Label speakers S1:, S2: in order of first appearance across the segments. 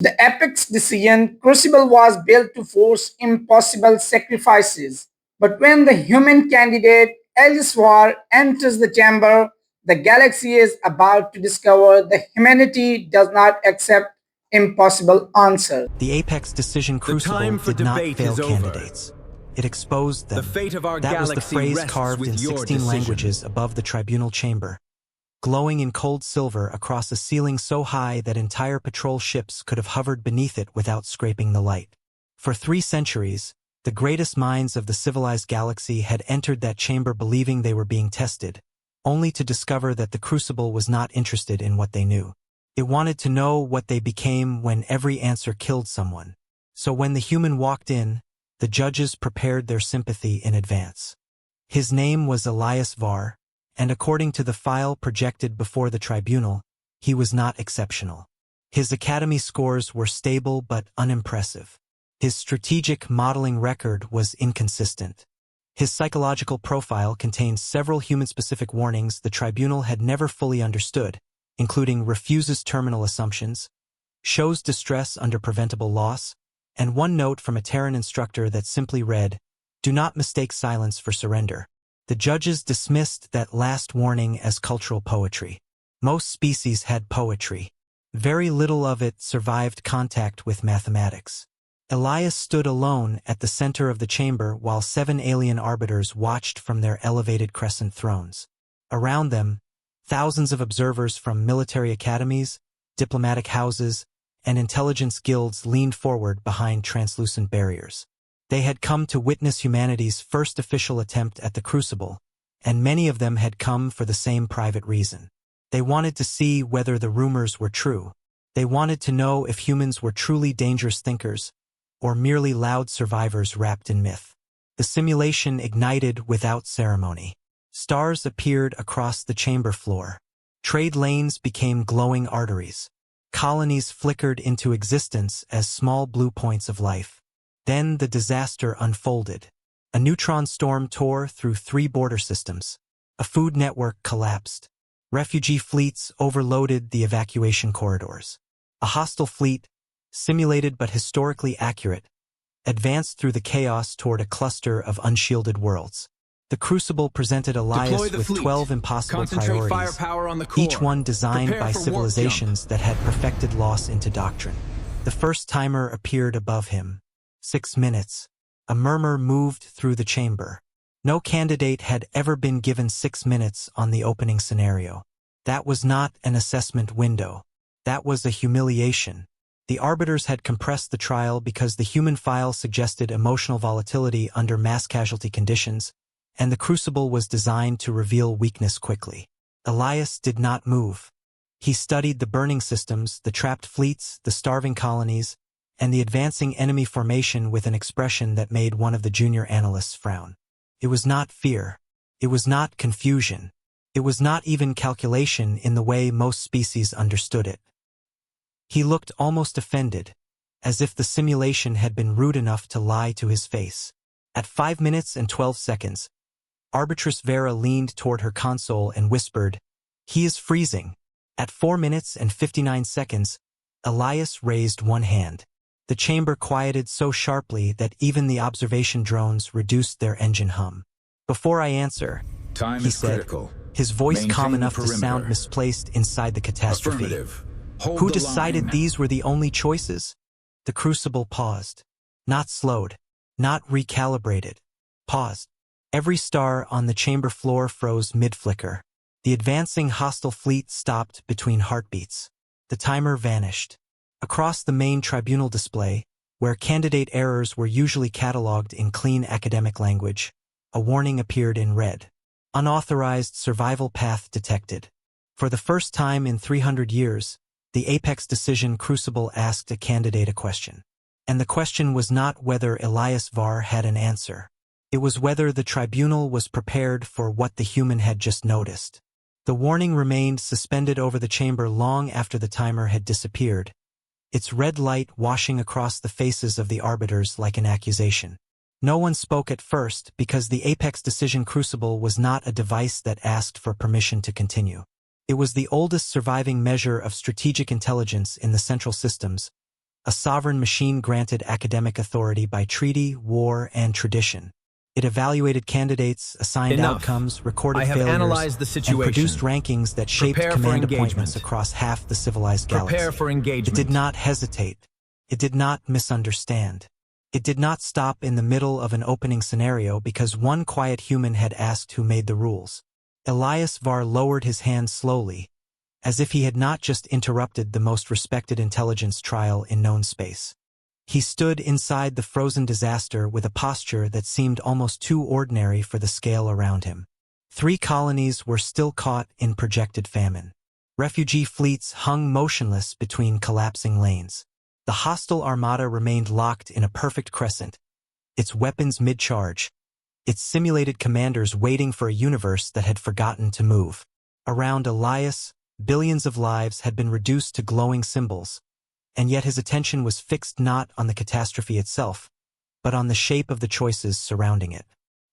S1: The apex decision crucible was built to force impossible sacrifices. But when the human candidate HFY enters the chamber, the galaxy is about to discover that humanity does not accept impossible answers.
S2: The Apex Decision Crucible did not fail candidates. It exposed them.
S3: The fate of our
S2: That was the
S3: galaxy
S2: phrase
S3: rests
S2: carved
S3: with
S2: in
S3: your
S2: 16
S3: decision.
S2: languages above the tribunal chamber, glowing in cold silver across a ceiling so high that entire patrol ships could have hovered beneath it without scraping the light. For 3 centuries, the greatest minds of the civilized galaxy had entered that chamber believing they were being tested, only to discover that the Crucible was not interested in what they knew. It wanted to know what they became when every answer killed someone. So when the human walked in, the judges prepared their sympathy in advance. His name was Elias Var, and according to the file projected before the tribunal, he was not exceptional. His academy scores were stable but unimpressive. His strategic modeling record was inconsistent. His psychological profile contained several human-specific warnings the tribunal had never fully understood, including refuses terminal assumptions, shows distress under preventable loss, and one note from a Terran instructor that simply read, "Do not mistake silence for surrender." The judges dismissed that last warning as cultural poetry. Most species had poetry. Very little of it survived contact with mathematics. Elias stood alone at the center of the chamber while 7 alien arbiters watched from their elevated crescent thrones. Around them, thousands of observers from military academies, diplomatic houses, and intelligence guilds leaned forward behind translucent barriers. They had come to witness humanity's first official attempt at the Crucible, and many of them had come for the same private reason. They wanted to see whether the rumors were true. They wanted to know if humans were truly dangerous thinkers, or merely loud survivors wrapped in myth. The simulation ignited without ceremony. Stars appeared across the chamber floor. Trade lanes became glowing arteries. Colonies flickered into existence as small blue points of life. Then the disaster unfolded. A neutron storm tore through 3 border systems. A food network collapsed. Refugee fleets overloaded the evacuation corridors. A hostile fleet, simulated but historically accurate, advanced through the chaos toward a cluster of unshielded worlds. The Crucible presented Elias with 12 impossible priorities,
S3: firepower on the core.
S2: each one designed
S3: Prepare
S2: by
S3: for warp
S2: civilizations that had perfected loss into doctrine. The first timer appeared above him. 6 minutes. A murmur moved through the chamber. No candidate had ever been given 6 minutes on the opening scenario. That was not an assessment window. That was a humiliation. The arbiters had compressed the trial because the human file suggested emotional volatility under mass casualty conditions, and the Crucible was designed to reveal weakness quickly. Elias did not move. He studied the burning systems, the trapped fleets, the starving colonies, and the advancing enemy formation with an expression that made one of the junior analysts frown. It was not fear. It was not confusion. It was not even calculation in the way most species understood it. He looked almost offended, as if the simulation had been rude enough to lie to his face. At 5 minutes and 12 seconds, Arbitress Vera leaned toward her console and whispered, "He is freezing." At 4 minutes and 59 seconds, Elias raised one hand. The chamber quieted so sharply that even the observation drones reduced their engine hum. "Before I answer,"
S3: Time
S2: he
S3: is
S2: said,
S3: critical.
S2: his voice
S3: Maintain
S2: calm
S3: the
S2: enough to sound
S3: perimeter.
S2: misplaced inside the catastrophe.
S3: Affirmative. Hold
S2: Who
S3: the
S2: decided
S3: line.
S2: these were the only choices? The Crucible paused. Not slowed. Not recalibrated. Paused. Every star on the chamber floor froze mid-flicker. The advancing hostile fleet stopped between heartbeats. The timer vanished. Across the main tribunal display, where candidate errors were usually cataloged in clean academic language, a warning appeared in red. Unauthorized survival path detected. For the first time in 300 years, the Apex Decision Crucible asked a candidate a question. And the question was not whether Elias Var had an answer. It was whether the tribunal was prepared for what the human had just noticed. The warning remained suspended over the chamber long after the timer had disappeared, its red light washing across the faces of the arbiters like an accusation. No one spoke at first because the Apex Decision Crucible was not a device that asked for permission to continue. It was the oldest surviving measure of strategic intelligence in the central systems, a sovereign machine granted academic authority by treaty, war, and tradition. It evaluated candidates, assigned
S3: Enough.
S2: outcomes, recorded
S3: I have
S2: failures,
S3: analyzed the situation.
S2: and produced rankings that shaped
S3: Prepare for
S2: command
S3: engagement.
S2: appointments across half the civilized galaxy.
S3: Prepare for engagement.
S2: It did not hesitate. It did not misunderstand. It did not stop in the middle of an opening scenario because one quiet human had asked who made the rules. Elias Var lowered his hand slowly, as if he had not just interrupted the most respected intelligence trial in known space. He stood inside the frozen disaster with a posture that seemed almost too ordinary for the scale around him. 3 colonies were still caught in projected famine. Refugee fleets hung motionless between collapsing lanes. The hostile armada remained locked in a perfect crescent, its weapons mid-charge, its simulated commanders waiting for a universe that had forgotten to move. Around Elias, billions of lives had been reduced to glowing symbols, and yet his attention was fixed not on the catastrophe itself, but on the shape of the choices surrounding it.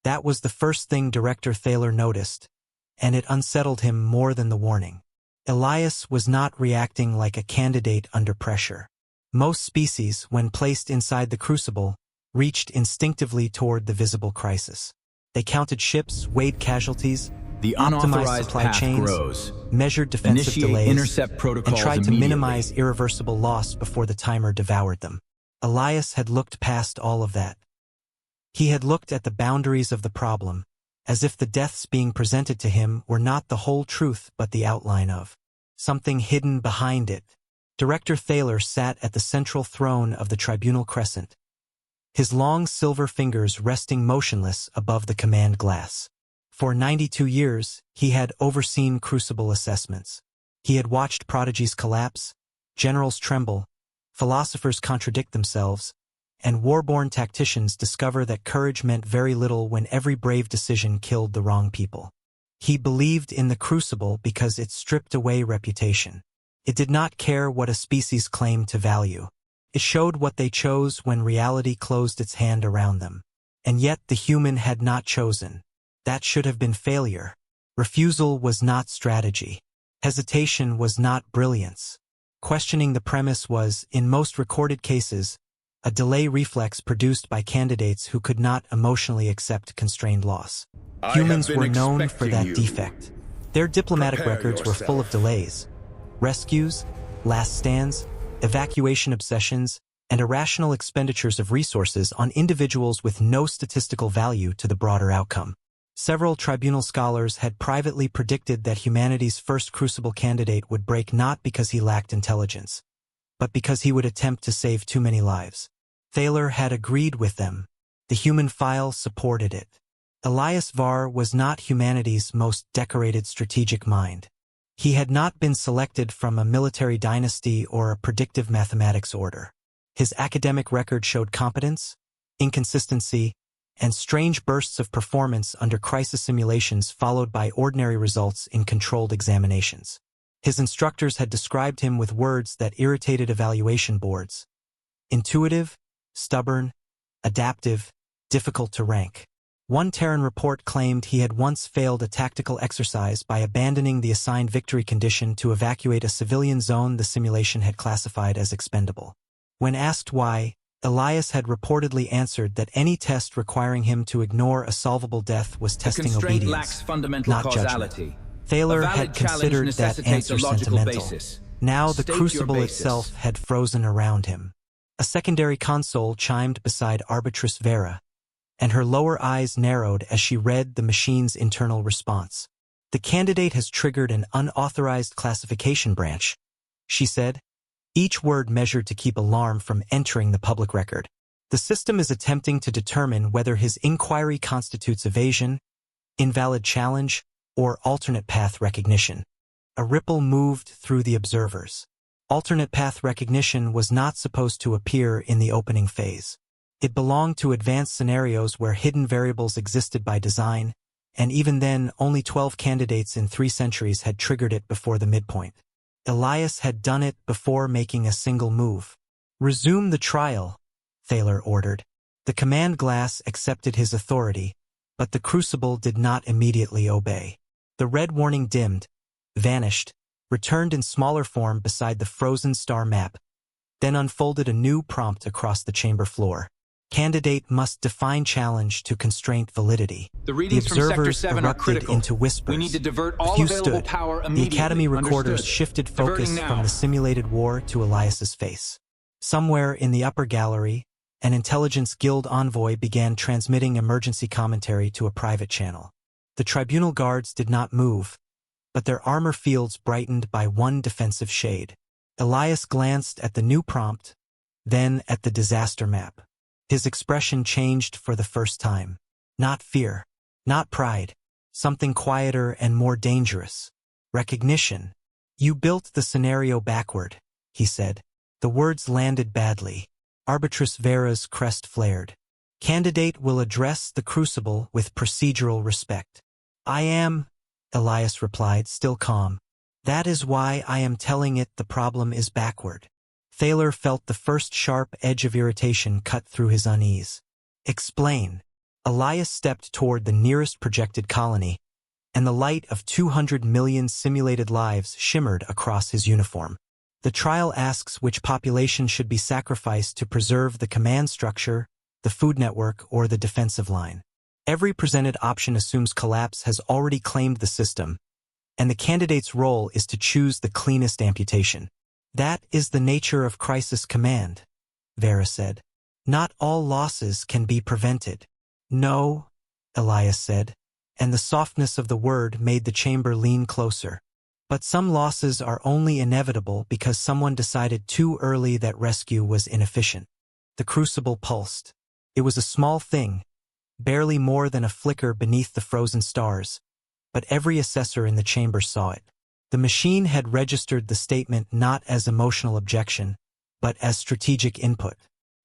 S2: That was the first thing Director Thaler noticed, and it unsettled him more than the warning. Elias was not reacting like a candidate under pressure. Most species, when placed inside the crucible, reached instinctively toward the visible crisis. They counted ships, weighed casualties,
S3: The
S2: optimized
S3: unauthorized
S2: supply
S3: path
S2: chains,
S3: grows.
S2: measured defensive
S3: Initiate
S2: delays,
S3: intercept protocols
S2: and tried to
S3: immediately.
S2: minimize irreversible loss before the timer devoured them. Elias had looked past all of that. He had looked at the boundaries of the problem, as if the deaths being presented to him were not the whole truth but the outline of something hidden behind it. Director Thaler sat at the central throne of the Tribunal Crescent, his long silver fingers resting motionless above the command glass. For 92 years, he had overseen crucible assessments. He had watched prodigies collapse, generals tremble, philosophers contradict themselves, and war-born tacticians discover that courage meant very little when every brave decision killed the wrong people. He believed in the crucible because it stripped away reputation. It did not care what a species claimed to value. It showed what they chose when reality closed its hand around them. And yet the human had not chosen. That should have been failure. Refusal was not strategy. Hesitation was not brilliance. Questioning the premise was, in most recorded cases, a delay reflex produced by candidates who could not emotionally accept constrained loss. Humans were known for that defect. Their diplomatic records were full of delays. Rescues, last stands, evacuation obsessions, and irrational expenditures of resources on individuals with no statistical value to the broader outcome. Several tribunal scholars had privately predicted that humanity's first crucible candidate would break not because he lacked intelligence, but because he would attempt to save too many lives. Thaler had agreed with them. The human file supported it. Elias Var was not humanity's most decorated strategic mind. He had not been selected from a military dynasty or a predictive mathematics order. His academic record showed competence, inconsistency, and strange bursts of performance under crisis simulations followed by ordinary results in controlled examinations. His instructors had described him with words that irritated evaluation boards: intuitive, stubborn, adaptive, difficult to rank. One Terran report claimed he had once failed a tactical exercise by abandoning the assigned victory condition to evacuate a civilian zone the simulation had classified as expendable. When asked why, Elias had reportedly answered that any test requiring him to ignore a solvable death was testing obedience,
S3: lacks fundamental
S2: not
S3: causality.
S2: judgment. Thaler had considered that answer sentimental. Now the crucible itself had frozen around him. A secondary console chimed beside Arbitress Vera, and her lower eyes narrowed as she read the machine's internal response. The candidate has triggered an unauthorized classification branch, she said, each word measured to keep alarm from entering the public record. The system is attempting to determine whether his inquiry constitutes evasion, invalid challenge, or alternate path recognition. A ripple moved through the observers. Alternate path recognition was not supposed to appear in the opening phase. It belonged to advanced scenarios where hidden variables existed by design, and even then only 12 candidates in 3 centuries had triggered it before the midpoint. Elias had done it before making a single move. "Resume the trial," Thaler ordered. The command glass accepted his authority, but the crucible did not immediately obey. The red warning dimmed, vanished, returned in smaller form beside the frozen star map, then unfolded a new prompt across the chamber floor. Candidate must define challenge to constraint validity.
S3: The readings from Sector
S2: observers
S3: 7 are
S2: erupted
S3: critical.
S2: into whispers.
S3: We need to divert
S2: A
S3: all
S2: few
S3: available
S2: stood.
S3: power
S2: The
S3: immediately.
S2: Academy recorders
S3: Understood.
S2: shifted
S3: Diverting
S2: focus
S3: now.
S2: from the simulated war to Elias's face. Somewhere in the upper gallery, an Intelligence Guild envoy began transmitting emergency commentary to a private channel. The tribunal guards did not move, but their armor fields brightened by one defensive shade. Elias glanced at the new prompt, then at the disaster map. His expression changed for the first time. Not fear, not pride, something quieter and more dangerous. Recognition. You built the scenario backward, he said. The words landed badly. Arbitress Vera's crest flared. Candidate will address the crucible with procedural respect. I am, Elias replied, still calm. That is why I am telling it the problem is backward. Thaler felt the first sharp edge of irritation cut through his unease. Explain. Elias stepped toward the nearest projected colony, and the light of 200 million simulated lives shimmered across his uniform. The trial asks which population should be sacrificed to preserve the command structure, the food network, or the defensive line. Every presented option assumes collapse has already claimed the system, and the candidate's role is to choose the cleanest amputation. That is the nature of crisis command, Vera said. Not all losses can be prevented. No, Elias said, and the softness of the word made the chamber lean closer. But some losses are only inevitable because someone decided too early that rescue was inefficient. The crucible pulsed. It was a small thing, barely more than a flicker beneath the frozen stars, but every assessor in the chamber saw it. The machine had registered the statement not as emotional objection, but as strategic input.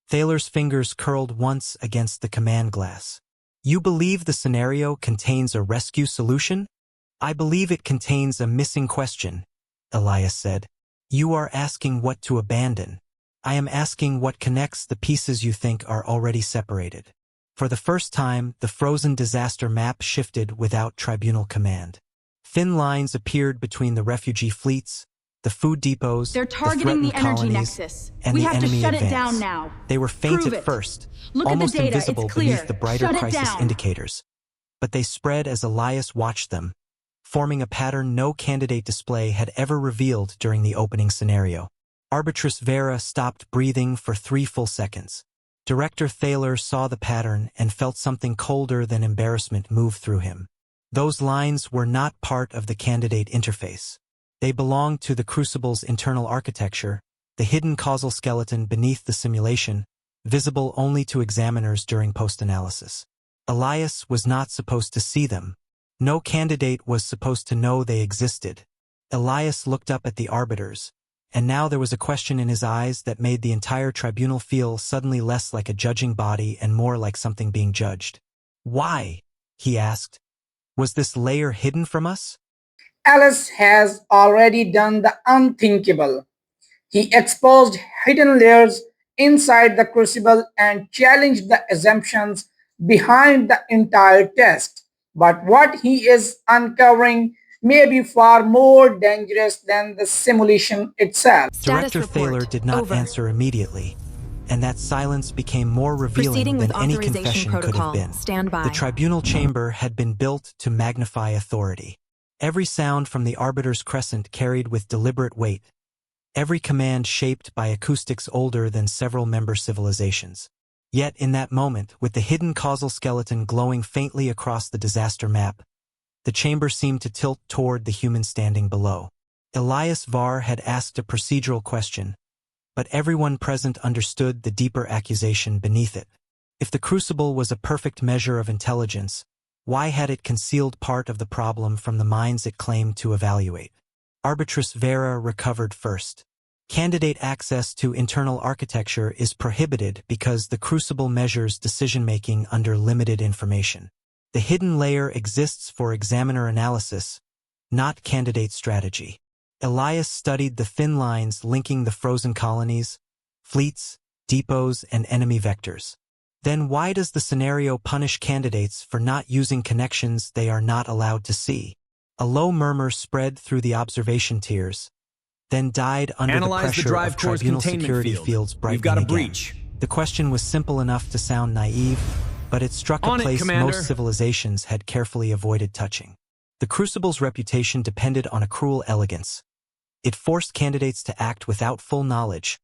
S2: Thaler's fingers curled once against the command glass. You believe the scenario contains a rescue solution? I believe it contains a missing question, Elias said. You are asking what to abandon. I am asking what connects the pieces you think are already separated. For the first time, the frozen disaster map shifted without tribunal command. Thin lines appeared between the refugee fleets, the food depots,
S4: They're
S2: the
S4: targeting
S2: threatened
S4: the energy
S2: colonies,
S4: nexus.
S2: and
S4: We
S2: the
S4: have to
S2: enemy
S4: shut
S2: advance.
S4: it down now.
S2: They were faint
S4: Prove
S2: at
S4: it.
S2: first,
S4: Look at the
S2: almost
S4: data.
S2: invisible
S4: It's clear.
S2: beneath the brighter
S4: Shut it
S2: crisis
S4: down.
S2: indicators. But they spread as Elias watched them, forming a pattern no candidate display had ever revealed during the opening scenario. Arbitress Vera stopped breathing for 3 full seconds. Director Thaler saw the pattern and felt something colder than embarrassment move through him. Those lines were not part of the candidate interface. They belonged to the Crucible's internal architecture, the hidden causal skeleton beneath the simulation, visible only to examiners during post-analysis. Elias was not supposed to see them. No candidate was supposed to know they existed. Elias looked up at the arbiters, and now there was a question in his eyes that made the entire tribunal feel suddenly less like a judging body and more like something being judged. Why? He asked. Was this layer hidden from us?
S1: Alice has already done the unthinkable. He exposed hidden layers inside the crucible and challenged the assumptions behind the entire test. But what he is uncovering may be far more dangerous than the simulation itself.
S4: Status
S2: Director
S4: report.
S2: Thaler did not
S4: Over.
S2: answer immediately, and that silence became more revealing
S4: Proceeding
S2: than
S4: with
S2: any
S4: authorization
S2: confession could have
S4: protocol.
S2: been.
S4: Stand by.
S2: The tribunal chamber had been built to magnify authority. Every sound from the arbiter's crescent carried with deliberate weight, every command shaped by acoustics older than several member civilizations. Yet in that moment, with the hidden causal skeleton glowing faintly across the disaster map, the chamber seemed to tilt toward the human standing below. Elias Var had asked a procedural question, but everyone present understood the deeper accusation beneath it. If the crucible was a perfect measure of intelligence, why had it concealed part of the problem from the minds it claimed to evaluate? Arbitress Vera recovered first. Candidate access to internal architecture is prohibited because the crucible measures decision-making under limited information. The hidden layer exists for examiner analysis, not candidate strategy. Elias studied the thin lines linking the frozen colonies, fleets, depots, and enemy vectors. Then why does the scenario punish candidates for not using connections they are not allowed to see? A low murmur spread through the observation tiers, then died under the
S3: Analyze the
S2: pressure
S3: drive
S2: of
S3: core's
S2: tribunal
S3: containment
S2: security
S3: field.
S2: fields
S3: We've
S2: brightening
S3: got a
S2: again.
S3: breach.
S2: The question was simple enough to sound naive, but it struck a
S3: On it,
S2: place
S3: Commander.
S2: most civilizations had carefully avoided touching. The Crucible's reputation depended on a cruel elegance. It forced candidates to act without full knowledge,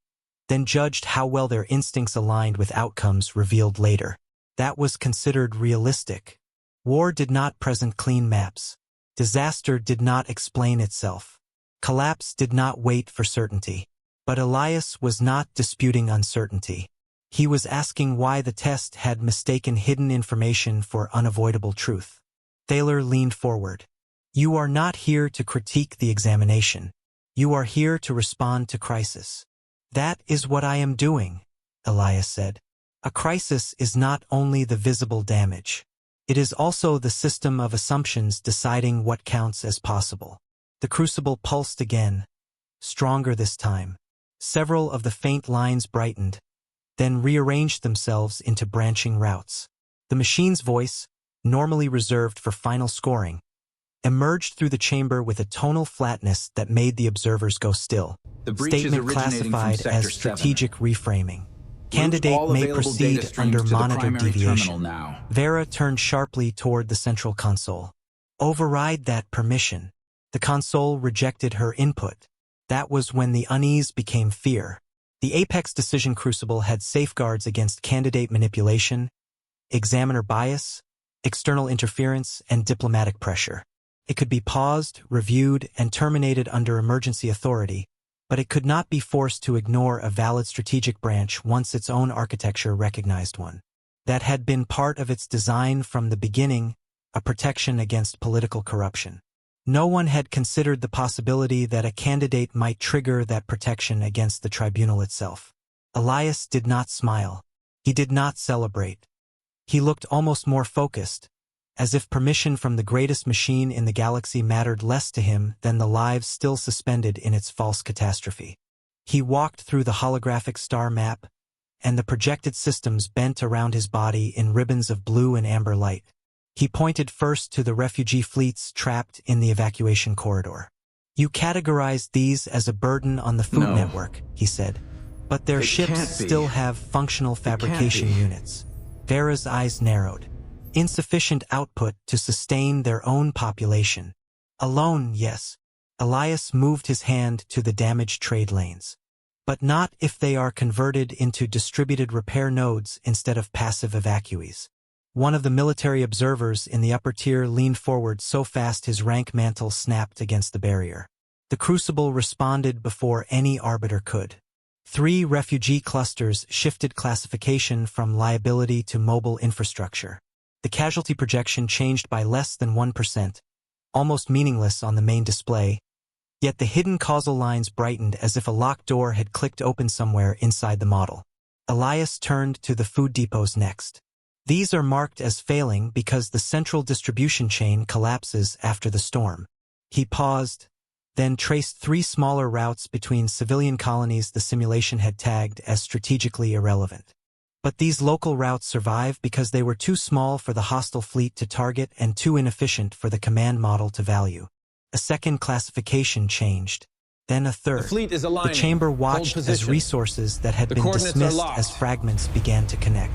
S2: then judged how well their instincts aligned with outcomes revealed later. That was considered realistic. War did not present clean maps. Disaster did not explain itself. Collapse did not wait for certainty. But Elias was not disputing uncertainty. He was asking why the test had mistaken hidden information for unavoidable truth. Thaler leaned forward. "You are not here to critique the examination. You are here to respond to crisis." "That is what I am doing," Elias said. "A crisis is not only the visible damage. It is also the system of assumptions deciding what counts as possible." The crucible pulsed again, stronger this time. Several of the faint lines brightened, then rearranged themselves into branching routes. The machine's voice, normally reserved for final scoring, emerged through the chamber with a tonal flatness that made the observers go still.
S3: The breach is
S2: Statement
S3: originating from
S2: classified
S3: Sector
S2: as strategic reframing.
S3: Route
S2: Candidate
S3: all
S2: may
S3: available
S2: proceed
S3: data streams
S2: under
S3: to the
S2: monitor
S3: primary
S2: deviation.
S3: terminal now.
S2: Vera turned sharply toward the central console. "Override that permission." The console rejected her input. That was when the unease became fear. The Apex Decision Crucible had safeguards against candidate manipulation, examiner bias, external interference, and diplomatic pressure. It could be paused, reviewed, and terminated under emergency authority, but it could not be forced to ignore a valid strategic branch once its own architecture recognized one. That had been part of its design from the beginning, a protection against political corruption. No one had considered the possibility that a candidate might trigger that protection against the tribunal itself. Elias did not smile. He did not celebrate. He looked almost more focused, as if permission from the greatest machine in the galaxy mattered less to him than the lives still suspended in its false catastrophe. He walked through the holographic star map, and the projected systems bent around his body in ribbons of blue and amber light. He pointed first to the refugee fleets trapped in the evacuation corridor. "You categorized these as a burden on the food
S3: No.
S2: network," he said. "But their
S3: It
S2: ships
S3: can't be.
S2: still have functional fabrication
S3: be.
S2: units." Vera's eyes narrowed. "Insufficient output to sustain their own population. Alone, yes." Elias moved his hand to the damaged trade lanes. "But not if they are converted into distributed repair nodes instead of passive evacuees." One of the military observers in the upper tier leaned forward so fast his rank mantle snapped against the barrier. The crucible responded before any arbiter could. 3 refugee clusters shifted classification from liability to mobile infrastructure. The casualty projection changed by less than 1%, almost meaningless on the main display, yet the hidden causal lines brightened as if a locked door had clicked open somewhere inside the model. Elias turned to the food depots next. "These are marked as failing because the central distribution chain collapses after the storm." He paused, then traced 3 smaller routes between civilian colonies the simulation had tagged as strategically irrelevant. But these local routes survive because they were too small for the hostile fleet to target and too inefficient for the command model to value. A second classification changed, then a third.
S3: The fleet is
S2: The
S3: aligning.
S2: chamber
S3: Hold
S2: watched as
S3: position.
S2: resources that had
S3: The
S2: been
S3: coordinates are
S2: dismissed
S3: locked.
S2: as fragments began to connect.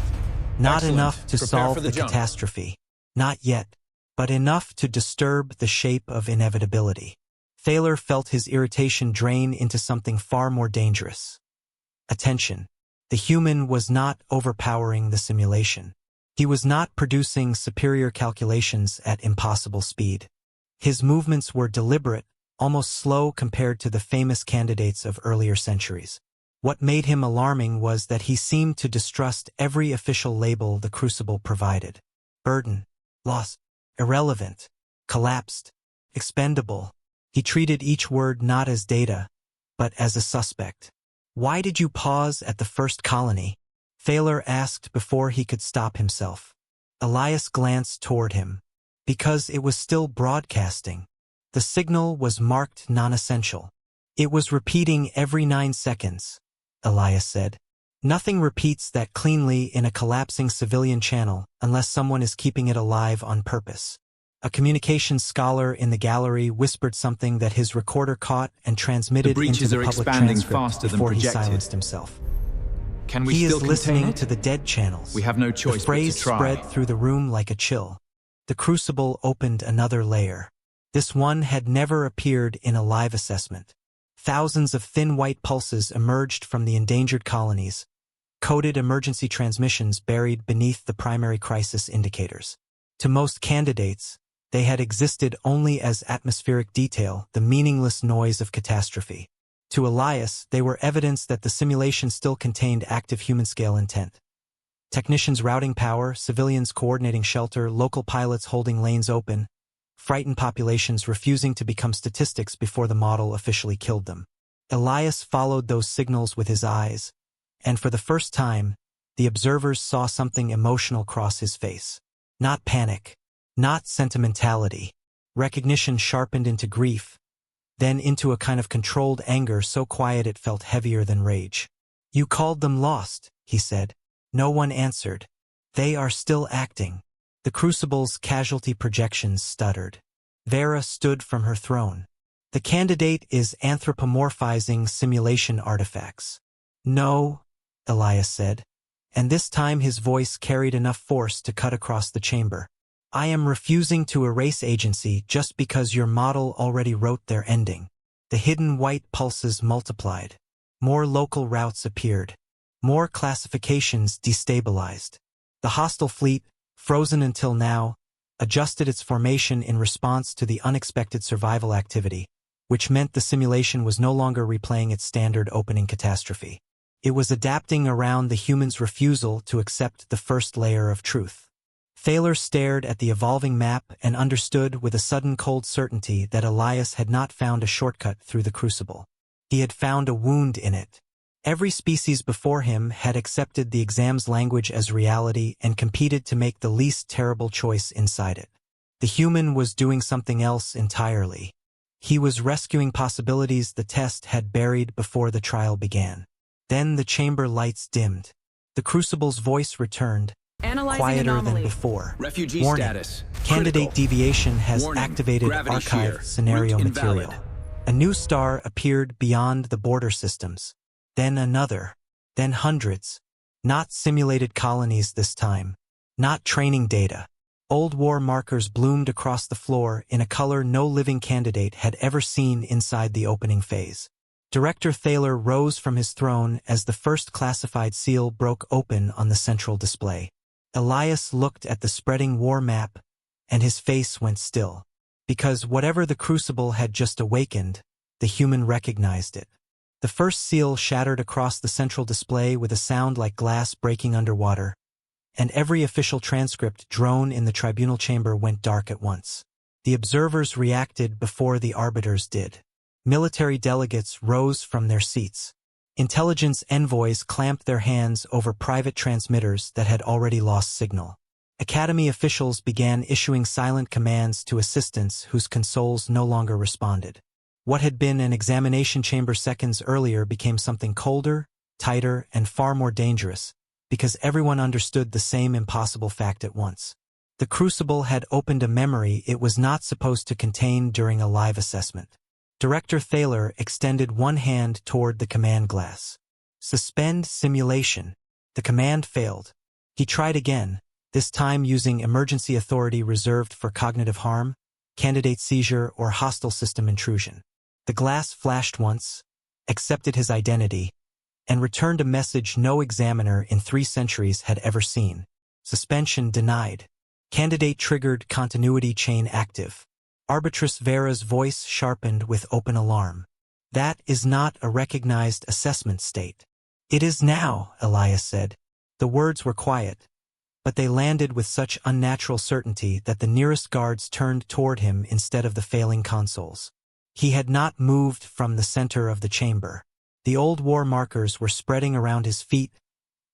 S2: Not
S3: Excellent.
S2: enough to
S3: Prepare
S2: solve
S3: for
S2: the
S3: the jump.
S2: catastrophe. Not yet. But enough to disturb the shape of inevitability. Thaler felt his irritation drain into something far more dangerous. Attention. The human was not overpowering the simulation. He was not producing superior calculations at impossible speed. His movements were deliberate, almost slow compared to the famous candidates of earlier centuries. What made him alarming was that he seemed to distrust every official label the Crucible provided. Burden, loss, irrelevant, collapsed, expendable. He treated each word not as data, but as a suspect. "Why did you pause at the first colony?" Thaler asked before he could stop himself. Elias glanced toward him. "Because it was still broadcasting. The signal was marked non-essential. It was repeating every 9 seconds. Elias said. "Nothing repeats that cleanly in a collapsing civilian channel unless someone is keeping it alive on purpose." A communications scholar in the gallery whispered something that his recorder caught and
S3: The
S2: transmitted into
S3: breaches
S2: the
S3: are
S2: public
S3: expanding
S2: transcript
S3: faster than
S2: before he
S3: projected.
S2: silenced himself.
S3: Can we
S2: He
S3: still
S2: is
S3: contain
S2: listening
S3: it?
S2: to the dead channels.
S3: We have no choice
S2: The
S3: but to
S2: phrase
S3: try.
S2: spread through the room like a chill. The crucible opened another layer. This one had never appeared in a live assessment. Thousands of thin white pulses emerged from the endangered colonies, coded emergency transmissions buried beneath the primary crisis indicators. To most candidates, they had existed only as atmospheric detail, the meaningless noise of catastrophe. To Elias, they were evidence that the simulation still contained active human-scale intent. Technicians routing power, civilians coordinating shelter, local pilots holding lanes open, frightened populations refusing to become statistics before the model officially killed them. Elias followed those signals with his eyes, and for the first time, the observers saw something emotional cross his face. Not panic, not sentimentality. Recognition sharpened into grief, then into a kind of controlled anger so quiet it felt heavier than rage. "You called them lost," he said. No one answered. "They are still acting." The crucible's casualty projections stuttered. Vera stood from her throne. "The candidate is anthropomorphizing simulation artifacts." "No," Elias said, and this time his voice carried enough force to cut across the chamber. "I am refusing to erase agency just because your model already wrote their ending." The hidden white pulses multiplied. More local routes appeared. More classifications destabilized. The hostile fleet, frozen until now, adjusted its formation in response to the unexpected survival activity, which meant the simulation was no longer replaying its standard opening catastrophe. It was adapting around the humans' refusal to accept the first layer of truth. Thaler stared at the evolving map and understood with a sudden cold certainty that Elias had not found a shortcut through the crucible. He had found a wound in it. Every species before him had accepted the exam's language as reality and competed to make the least terrible choice inside it. The human was doing something else entirely. He was rescuing possibilities the test had buried before the trial began. Then the chamber lights dimmed. The crucible's voice returned, quieter than before.
S3: Refugee
S2: Warning.
S3: status.
S2: Candidate
S3: Critical.
S2: deviation has
S3: Warning.
S2: activated
S3: Gravity
S2: archive
S3: shear.
S2: scenario
S3: Route
S2: material.
S3: invalid.
S2: A new star appeared beyond the border systems. Then another. Then hundreds. Not simulated colonies this time. Not training data. Old war markers bloomed across the floor in a color no living candidate had ever seen inside the opening phase. Director Thaler rose from his throne as the first classified seal broke open on the central display. Elias looked at the spreading war map, and his face went still. Because whatever the crucible had just awakened, the human recognized it. The first seal shattered across the central display with a sound like glass breaking underwater, and every official transcript drone in the tribunal chamber went dark at once. The observers reacted before the arbiters did. Military delegates rose from their seats. Intelligence envoys clamped their hands over private transmitters that had already lost signal. Academy officials began issuing silent commands to assistants whose consoles no longer responded. What had been an examination chamber seconds earlier became something colder, tighter, and far more dangerous, because everyone understood the same impossible fact at once. The crucible had opened a memory it was not supposed to contain during a live assessment. Director Thaler extended one hand toward the command glass. "Suspend simulation." The command failed. He tried again, this time using emergency authority reserved for cognitive harm, candidate seizure, or hostile system intrusion. The glass flashed once, accepted his identity, and returned a message no examiner in 3 centuries had ever seen. Suspension denied. Candidate triggered continuity chain active. Arbitress Vera's voice sharpened with open alarm. "That is not a recognized assessment state." "It is now," Elias said. The words were quiet, but they landed with such unnatural certainty that the nearest guards turned toward him instead of the failing consoles. He had not moved from the center of the chamber. The old war markers were spreading around his feet,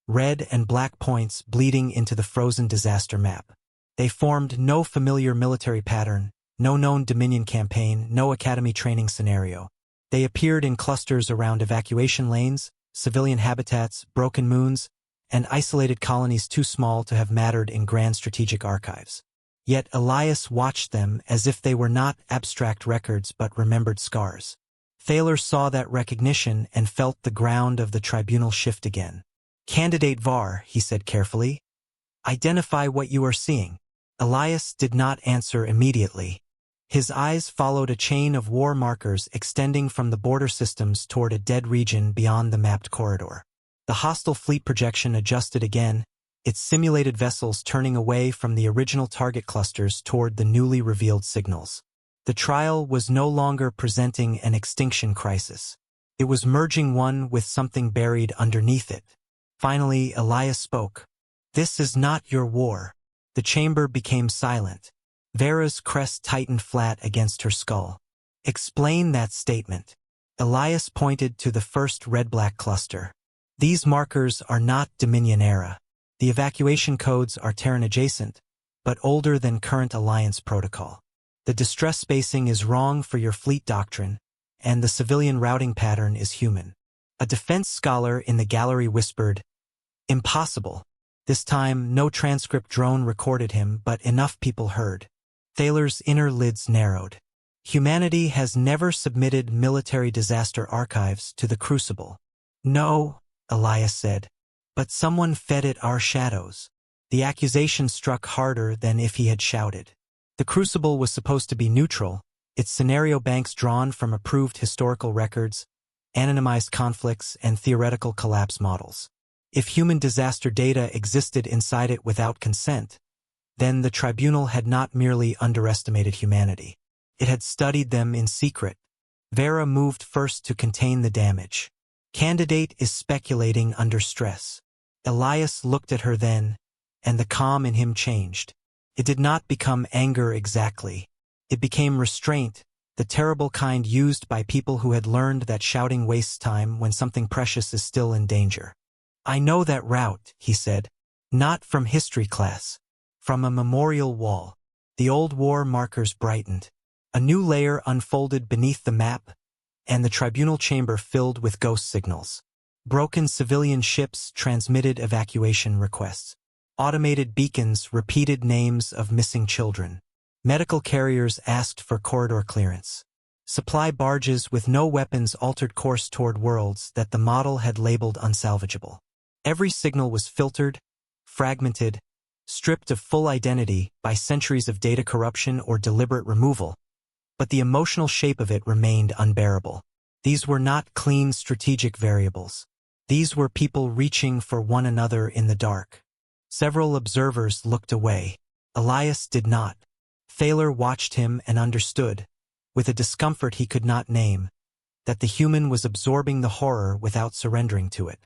S2: red and black points bleeding into the frozen disaster map. They formed no familiar military pattern, no known Dominion campaign, no academy training scenario. They appeared in clusters around evacuation lanes, civilian habitats, broken moons, and isolated colonies too small to have mattered in grand strategic archives. Yet Elias watched them as if they were not abstract records but remembered scars. Thaler saw that recognition and felt the ground of the tribunal shift again. "Candidate Var," he said carefully, "identify what you are seeing." Elias did not answer immediately. His eyes followed a chain of war markers extending from the border systems toward a dead region beyond the mapped corridor. The hostile fleet projection adjusted again, its simulated vessels turning away from the original target clusters toward the newly revealed signals. The trial was no longer presenting an extinction crisis. It was merging one with something buried underneath it. Finally, Elias spoke. "This is not your war." The chamber became silent. Vera's crest tightened flat against her skull. "Explain that statement." Elias pointed to the first red-black cluster. "These markers are not Dominion-era. The evacuation codes are Terran-adjacent, but older than current Alliance protocol. The distress spacing is wrong for your fleet doctrine, and the civilian routing pattern is human." A defense scholar in the gallery whispered, "Impossible." This time, no transcript drone recorded him, but enough people heard. Thaler's inner lids narrowed. Humanity has never submitted military disaster archives to the Crucible. "No," Elias said, "but someone fed it our shadows." The accusation struck harder than if he had shouted. The Crucible was supposed to be neutral, its scenario banks drawn from approved historical records, anonymized conflicts, and theoretical collapse models. If human disaster data existed inside it without consent, then the tribunal had not merely underestimated humanity. It had studied them in secret. Vera moved first to contain the damage. "Candidate is speculating under stress." Elias looked at her then, and the calm in him changed. It did not become anger exactly. It became restraint, the terrible kind used by people who had learned that shouting wastes time when something precious is still in danger. "I know that route," he said. "Not from history class. From a memorial wall." The old war markers brightened. A new layer unfolded beneath the map, and the tribunal chamber filled with ghost signals. Broken civilian ships transmitted evacuation requests. Automated beacons repeated names of missing children. Medical carriers asked for corridor clearance. Supply barges with no weapons altered course toward worlds that the model had labeled unsalvageable. Every signal was filtered, fragmented, stripped of full identity by centuries of data corruption or deliberate removal, but the emotional shape of it remained unbearable. These were not clean strategic variables. These were people reaching for one another in the dark. Several observers looked away. Elias did not. Thaler watched him and understood, with a discomfort he could not name, that the human was absorbing the horror without surrendering to it.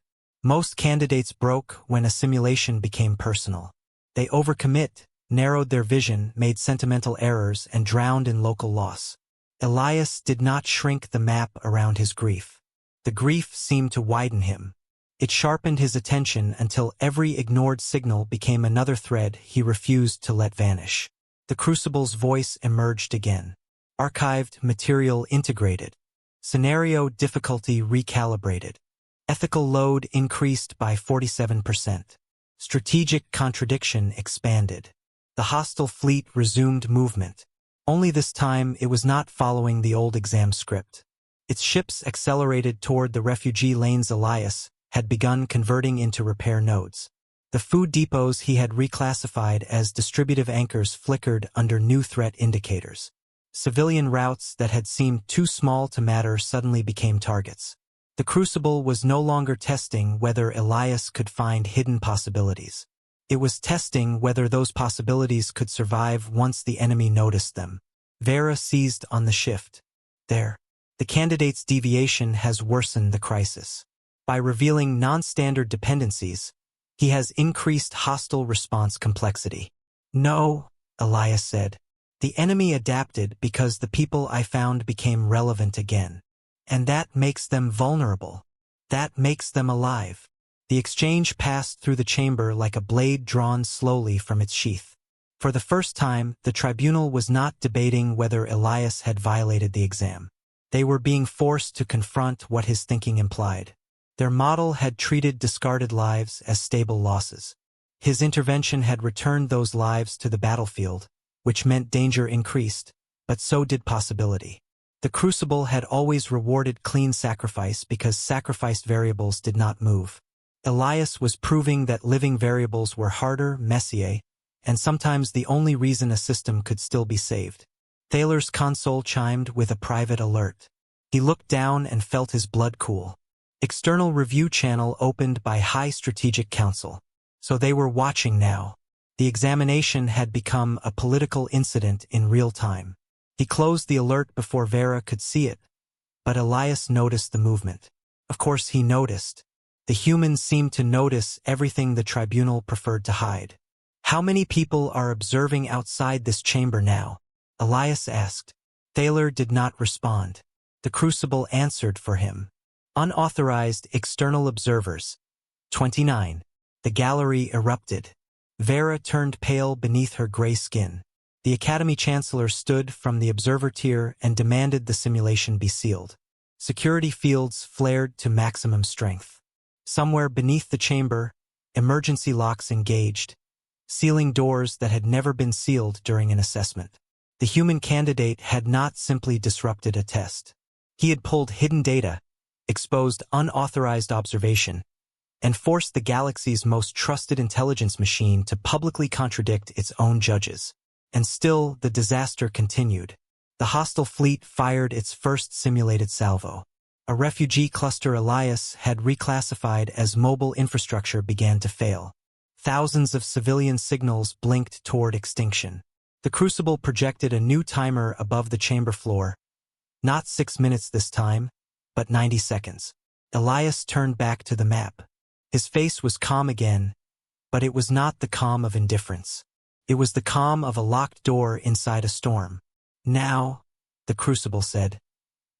S2: Most candidates broke when a simulation became personal. They overcommit, narrowed their vision, made sentimental errors, and drowned in local loss. Elias did not shrink the map around his grief. The grief seemed to widen him. It sharpened his attention until every ignored signal became another thread he refused to let vanish. The Crucible's voice emerged again. Archived material integrated. Scenario difficulty recalibrated. Ethical load increased by 47%. Strategic contradiction expanded. The hostile fleet resumed movement. Only this time it was not following the old exam script. Its ships accelerated toward the refugee lanes. Elias had begun converting into repair nodes. The food depots he had reclassified as distributive anchors flickered under new threat indicators. Civilian routes that had seemed too small to matter suddenly became targets. The Crucible was no longer testing whether Elias could find hidden possibilities. It was testing whether those possibilities could survive once the enemy noticed them. Vera seized on the shift. "There. The candidate's deviation has worsened the crisis. By revealing non-standard dependencies, he has increased hostile response complexity." "No," Elias said. "The enemy adapted because the people I found became relevant again. And that makes them vulnerable. That makes them alive." The exchange passed through the chamber like a blade drawn slowly from its sheath. For the first time, the tribunal was not debating whether Elias had violated the exam. They were being forced to confront what his thinking implied. Their model had treated discarded lives as stable losses. His intervention had returned those lives to the battlefield, which meant danger increased, but so did possibility. The Crucible had always rewarded clean sacrifice because sacrificed variables did not move. Elias was proving that living variables were harder, messier, and sometimes the only reason a system could still be saved. Thaler's console chimed with a private alert. He looked down and felt his blood cool. External review channel opened by High Strategic Council. So they were watching now. The examination had become a political incident in real time. He closed the alert before Vera could see it, but Elias noticed the movement. Of course he noticed. The humans seemed to notice everything the tribunal preferred to hide. How many people are observing outside this chamber now? Elias asked. Thaler did not respond. The Crucible answered for him. Unauthorized external observers. 29. The gallery erupted. Vera turned pale beneath her gray skin. The Academy Chancellor stood from the observer tier and demanded the simulation be sealed. Security fields flared to maximum strength. Somewhere beneath the chamber, emergency locks engaged, sealing doors that had never been sealed during an assessment. The human candidate had not simply disrupted a test. He had pulled hidden data, exposed unauthorized observation, and forced the galaxy's most trusted intelligence machine to publicly contradict its own judges. And still, the disaster continued. The hostile fleet fired its first simulated salvo. A refugee cluster Elias had reclassified as mobile infrastructure began to fail. Thousands of civilian signals blinked toward extinction. The Crucible projected a new timer above the chamber floor. Not 6 minutes this time, but 90 seconds. Elias turned back to the map. His face was calm again, but it was not the calm of indifference. It was the calm of a locked door inside a storm. Now, the Crucible said,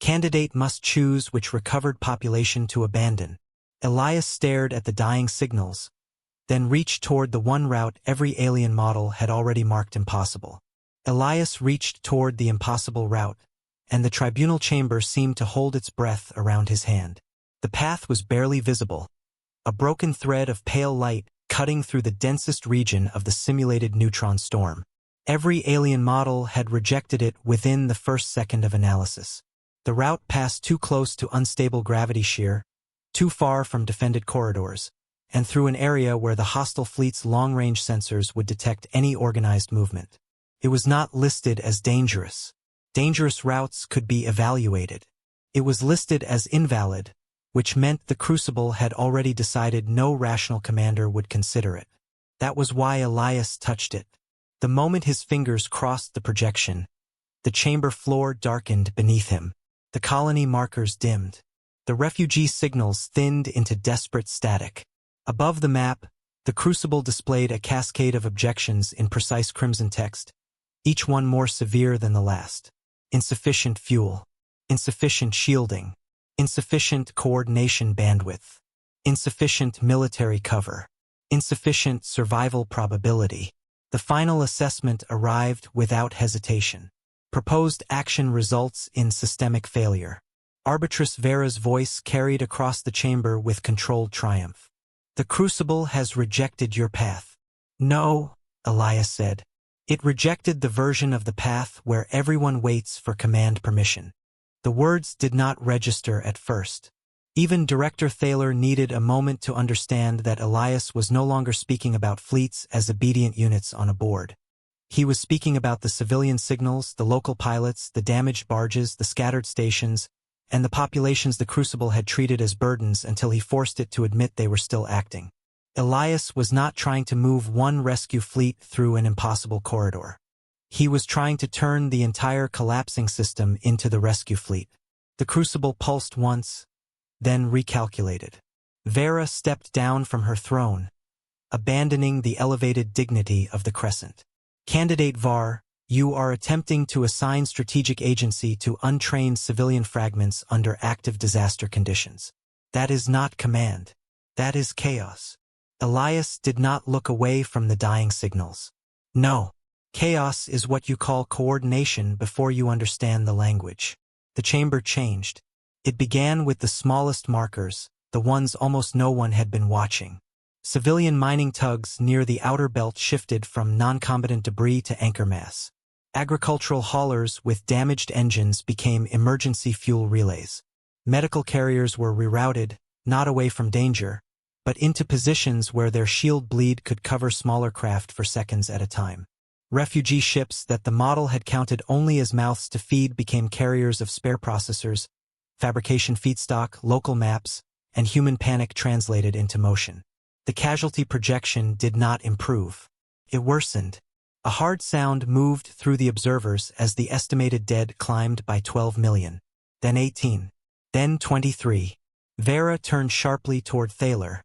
S2: candidate must choose which recovered population to abandon. Elias stared at the dying signals, then reached toward the one route every alien model had already marked impossible. Elias reached toward the impossible route, and the tribunal chamber seemed to hold its breath around his hand. The path was barely visible, a broken thread of pale light cutting through the densest region of the simulated neutron storm. Every alien model had rejected it within the first second of analysis. The route passed too close to unstable gravity shear, too far from defended corridors, and through an area where the hostile fleet's long-range sensors would detect any organized movement. It was not listed as dangerous. Dangerous routes could be evaluated. It was listed as invalid, which meant the Crucible had already decided no rational commander would consider it. That was why Elias touched it. The moment his fingers crossed the projection, the chamber floor darkened beneath him. The colony markers dimmed. The refugee signals thinned into desperate static. Above the map, the Crucible displayed a cascade of objections in precise crimson text, each one more severe than the last. Insufficient fuel. Insufficient shielding. Insufficient coordination bandwidth. Insufficient military cover. Insufficient survival probability. The final assessment arrived without hesitation. Proposed action results in systemic failure. Arbitress Vera's voice carried across the chamber with controlled triumph. The Crucible has rejected your path. No, Elias said. It rejected the version of the path where everyone waits for command permission. The words did not register at first. Even Director Thaler needed a moment to understand that Elias was no longer speaking about fleets as obedient units on a board. He was speaking about the civilian signals, the local pilots, the damaged barges, the scattered stations, and the populations the Crucible had treated as burdens until he forced it to admit they were still acting. Elias was not trying to move one rescue fleet through an impossible corridor. He was trying to turn the entire collapsing system into the rescue fleet. The Crucible pulsed once, then recalculated. Vera stepped down from her throne, abandoning the elevated dignity of the Crescent. Candidate Var, you are attempting to assign strategic agency to untrained civilian fragments under active disaster conditions. That is not command. That is chaos. Elias did not look away from the dying signals. No. Chaos is what you call coordination before you understand the language. The chamber changed. It began with the smallest markers, the ones almost no one had been watching. Civilian mining tugs near the outer belt shifted from non-combatant debris to anchor mass. Agricultural haulers with damaged engines became emergency fuel relays. Medical carriers were rerouted, not away from danger, but into positions where their shield bleed could cover smaller craft for seconds at a time. Refugee ships that the model had counted only as mouths to feed became carriers of spare processors, fabrication feedstock, local maps, and human panic translated into motion. The casualty projection did not improve. It worsened. A hard sound moved through the observers as the estimated dead climbed by 12 million. Then 18. Then 23. Vera turned sharply toward Thaler,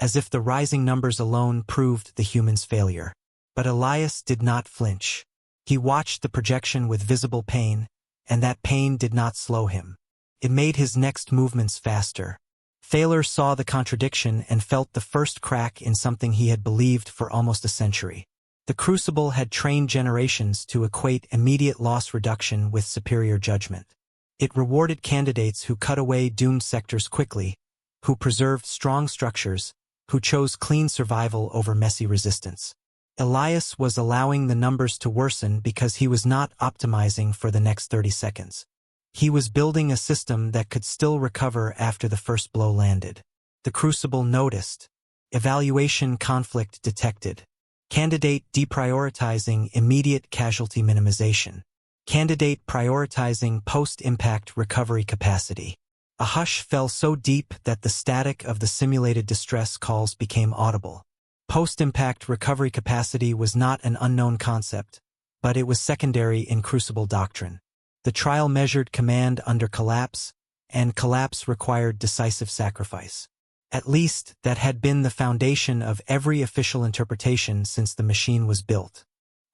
S2: as if the rising numbers alone proved the human's failure. But Elias did not flinch. He watched the projection with visible pain, and that pain did not slow him. It made his next movements faster. Thaler saw the contradiction and felt the first crack in something he had believed for almost a century. The Crucible had trained generations to equate immediate loss reduction with superior judgment. It rewarded candidates who cut away doomed sectors quickly, who preserved strong structures, who chose clean survival over messy resistance. Elias was allowing the numbers to worsen because he was not optimizing for the next 30 seconds. He was building a system that could still recover after the first blow landed. The Crucible noticed. Evaluation conflict detected. Candidate deprioritizing immediate casualty minimization. Candidate prioritizing post-impact recovery capacity. A hush fell so deep that the static of the simulated distress calls became audible. Post-impact recovery capacity was not an unknown concept, but it was secondary in Crucible doctrine. The trial measured command under collapse, and collapse required decisive sacrifice. At least, that had been the foundation of every official interpretation since the machine was built.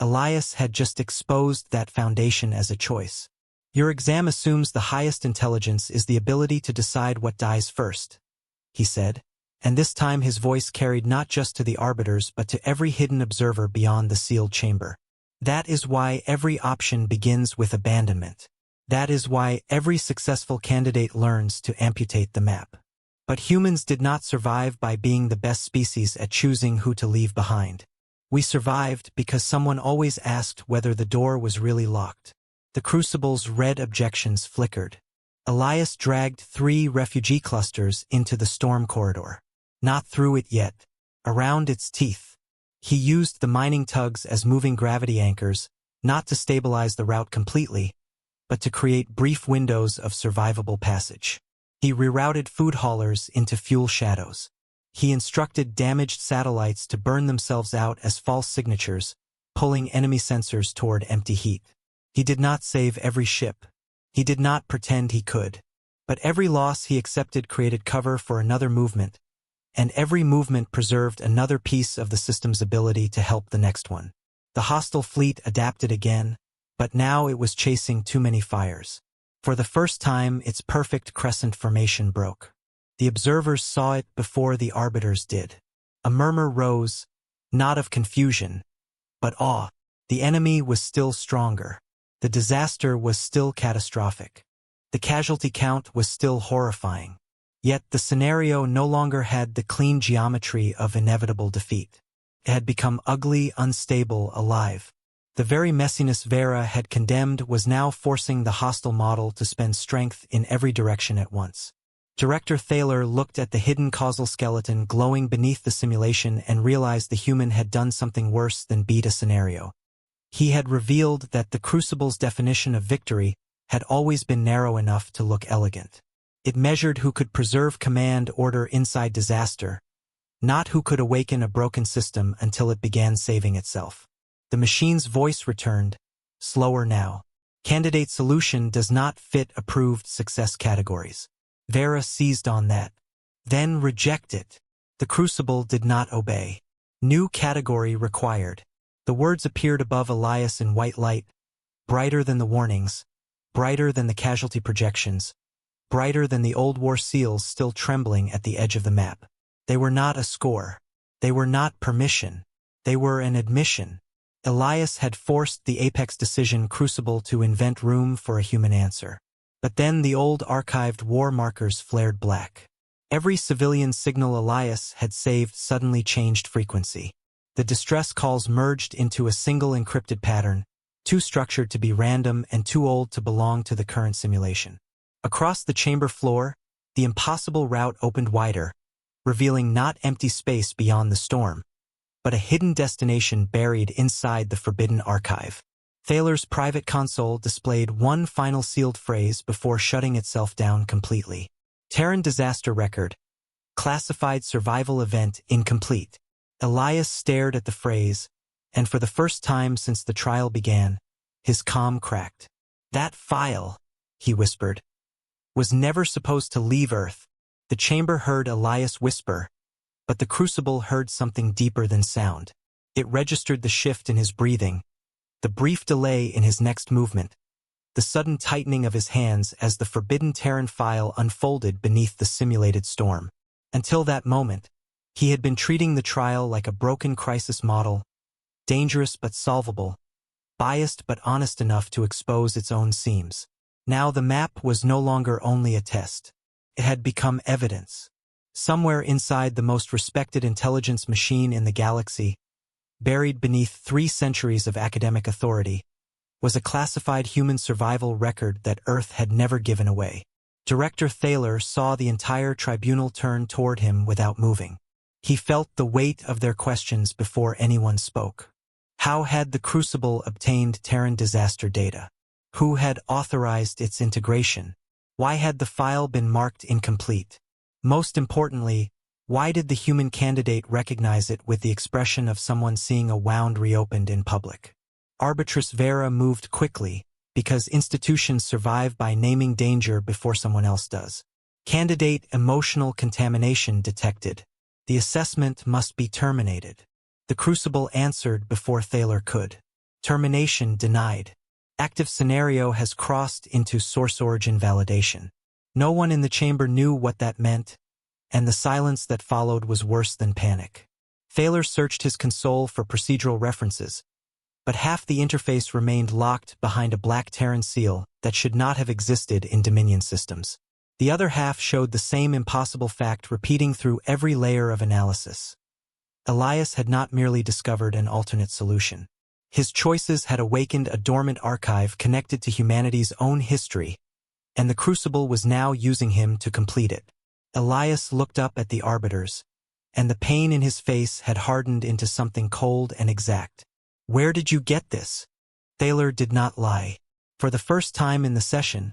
S2: Elias had just exposed that foundation as a choice. Your exam assumes the highest intelligence is the ability to decide what dies first, he said, and this time his voice carried not just to the arbiters but to every hidden observer beyond the sealed chamber. That is why every option begins with abandonment. That is why every successful candidate learns to amputate the map. But humans did not survive by being the best species at choosing who to leave behind. We survived because someone always asked whether the door was really locked. The Crucible's red objections flickered. Elias dragged 3 refugee clusters into the storm corridor. Not through it yet. Around its teeth. He used the mining tugs as moving gravity anchors, not to stabilize the route completely, but to create brief windows of survivable passage. He rerouted food haulers into fuel shadows. He instructed damaged satellites to burn themselves out as false signatures, pulling enemy sensors toward empty heat. He did not save every ship. He did not pretend he could. But every loss he accepted created cover for another movement, and every movement preserved another piece of the system's ability to help the next one. The hostile fleet adapted again, but now it was chasing too many fires. For the first time, its perfect crescent formation broke. The observers saw it before the arbiters did. A murmur rose, not of confusion, but awe. The enemy was still stronger. The disaster was still catastrophic. The casualty count was still horrifying. Yet the scenario no longer had the clean geometry of inevitable defeat. It had become ugly, unstable, alive. The very messiness Vera had condemned was now forcing the hostile model to spend strength in every direction at once. Director Thaler looked at the hidden causal skeleton glowing beneath the simulation and realized the human had done something worse than beat a scenario. He had revealed that the Crucible's definition of victory had always been narrow enough to look elegant. It measured who could preserve command order inside disaster, not who could awaken a broken system until it began saving itself. The machine's voice returned, slower now. Candidate solution does not fit approved success categories. Vera seized on that. Then reject it. The Crucible did not obey. New category required. The words appeared above Elias in white light, brighter than the warnings, brighter than the casualty projections, brighter than the old war seals still trembling at the edge of the map. They were not a score. They were not permission. They were an admission. Elias had forced the apex decision Crucible to invent room for a human answer. But then the old archived war markers flared black. Every civilian signal Elias had saved suddenly changed frequency. The distress calls merged into a single encrypted pattern, too structured to be random and too old to belong to the current simulation. Across the chamber floor, the impossible route opened wider, revealing not empty space beyond the storm, but a hidden destination buried inside the forbidden archive. Thaler's private console displayed one final sealed phrase before shutting itself down completely. Terran disaster record. Classified survival event incomplete. Elias stared at the phrase, and for the first time since the trial began, his calm cracked. That file, he whispered, was never supposed to leave Earth. The chamber heard Elias whisper, but the crucible heard something deeper than sound. It registered the shift in his breathing, the brief delay in his next movement, the sudden tightening of his hands as the forbidden Terran file unfolded beneath the simulated storm. Until that moment, he had been treating the trial like a broken crisis model, dangerous but solvable, biased but honest enough to expose its own seams. Now the map was no longer only a test. It had become evidence. Somewhere inside the most respected intelligence machine in the galaxy, buried beneath 3 centuries of academic authority, was a classified human survival record that Earth had never given away. Director Thaler saw the entire tribunal turn toward him without moving. He felt the weight of their questions before anyone spoke. How had the Crucible obtained Terran disaster data? Who had authorized its integration? Why had the file been marked incomplete? Most importantly, why did the human candidate recognize it with the expression of someone seeing a wound reopened in public? Arbitress Vera moved quickly, because institutions survive by naming danger before someone else does. Candidate emotional contamination detected. The assessment must be terminated. The Crucible answered before Thaler could. Termination denied. Active scenario has crossed into source origin validation. No one in the chamber knew what that meant, and the silence that followed was worse than panic. Thaler searched his console for procedural references, but half the interface remained locked behind a black Terran seal that should not have existed in Dominion systems. The other half showed the same impossible fact repeating through every layer of analysis. Elias had not merely discovered an alternate solution. His choices had awakened a dormant archive connected to humanity's own history, and the Crucible was now using him to complete it. Elias looked up at the arbiters, and the pain in his face had hardened into something cold and exact. "Where did you get this?" Thaler did not lie. For the first time in the session,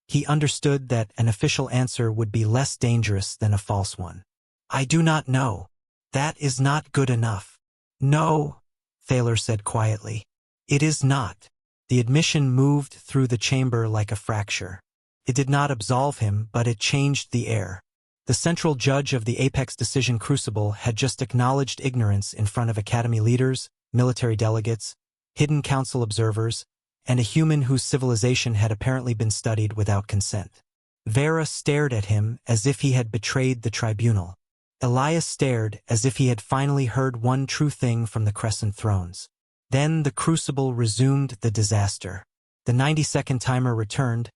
S2: he understood that an official answer would be less dangerous than a false one. "I do not know. That is not good enough." "No," Thaler said quietly. "It is not." The admission moved through the chamber like a fracture. It did not absolve him, but it changed the air. The central judge of the Apex Decision Crucible had just acknowledged ignorance in front of Academy leaders, military delegates, hidden council observers, and a human whose civilization had apparently been studied without consent. Vera stared at him as if he had betrayed the tribunal. Elias stared as if he had finally heard one true thing from the Crescent Thrones. Then the Crucible resumed the disaster. The 90-second timer returned,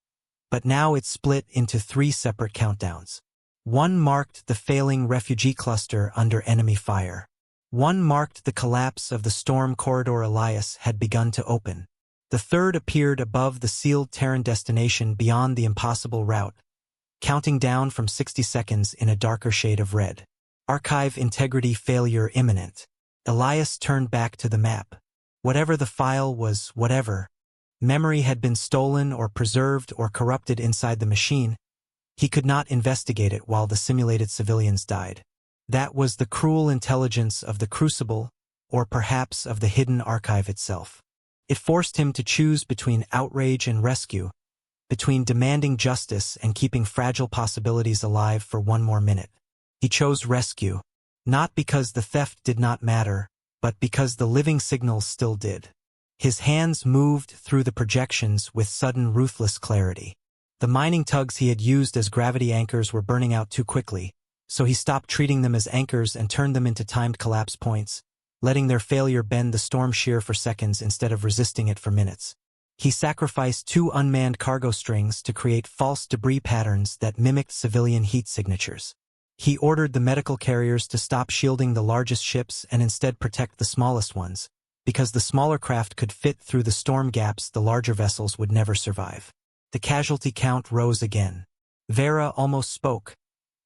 S2: but now it split into 3 separate countdowns. One marked the failing refugee cluster under enemy fire. One marked the collapse of the storm corridor Elias had begun to open. The third appeared above the sealed Terran destination beyond the impossible route, counting down from 60 seconds in a darker shade of red. Archive integrity failure imminent. Elias turned back to the map. Whatever the file was, whatever. Memory had been stolen or preserved or corrupted inside the machine. He could not investigate it while the simulated civilians died. That was the cruel intelligence of the Crucible, or perhaps of the hidden archive itself. It forced him to choose between outrage and rescue, between demanding justice and keeping fragile possibilities alive for one more minute. He chose rescue, not because the theft did not matter, but because the living signals still did. His hands moved through the projections with sudden ruthless clarity. The mining tugs he had used as gravity anchors were burning out too quickly, so he stopped treating them as anchors and turned them into timed collapse points, letting their failure bend the storm shear for seconds instead of resisting it for minutes. He sacrificed 2 unmanned cargo strings to create false debris patterns that mimicked civilian heat signatures. He ordered the medical carriers to stop shielding the largest ships and instead protect the smallest ones, because the smaller craft could fit through the storm gaps the larger vessels would never survive. The casualty count rose again. Vera almost spoke,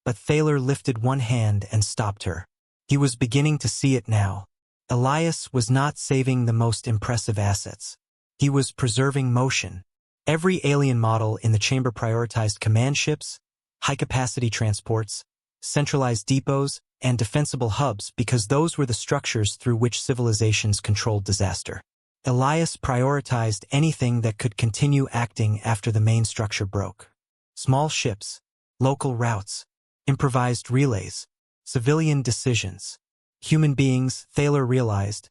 S2: but Thaler lifted one hand and stopped her. He was beginning to see it now. Elias was not saving the most impressive assets. He was preserving motion. Every alien model in the chamber prioritized command ships, high-capacity transports, centralized depots, and defensible hubs because those were the structures through which civilizations controlled disaster. Elias prioritized anything that could continue acting after the main structure broke. Small ships, local routes, improvised relays, civilian decisions. Human beings, Thaler realized,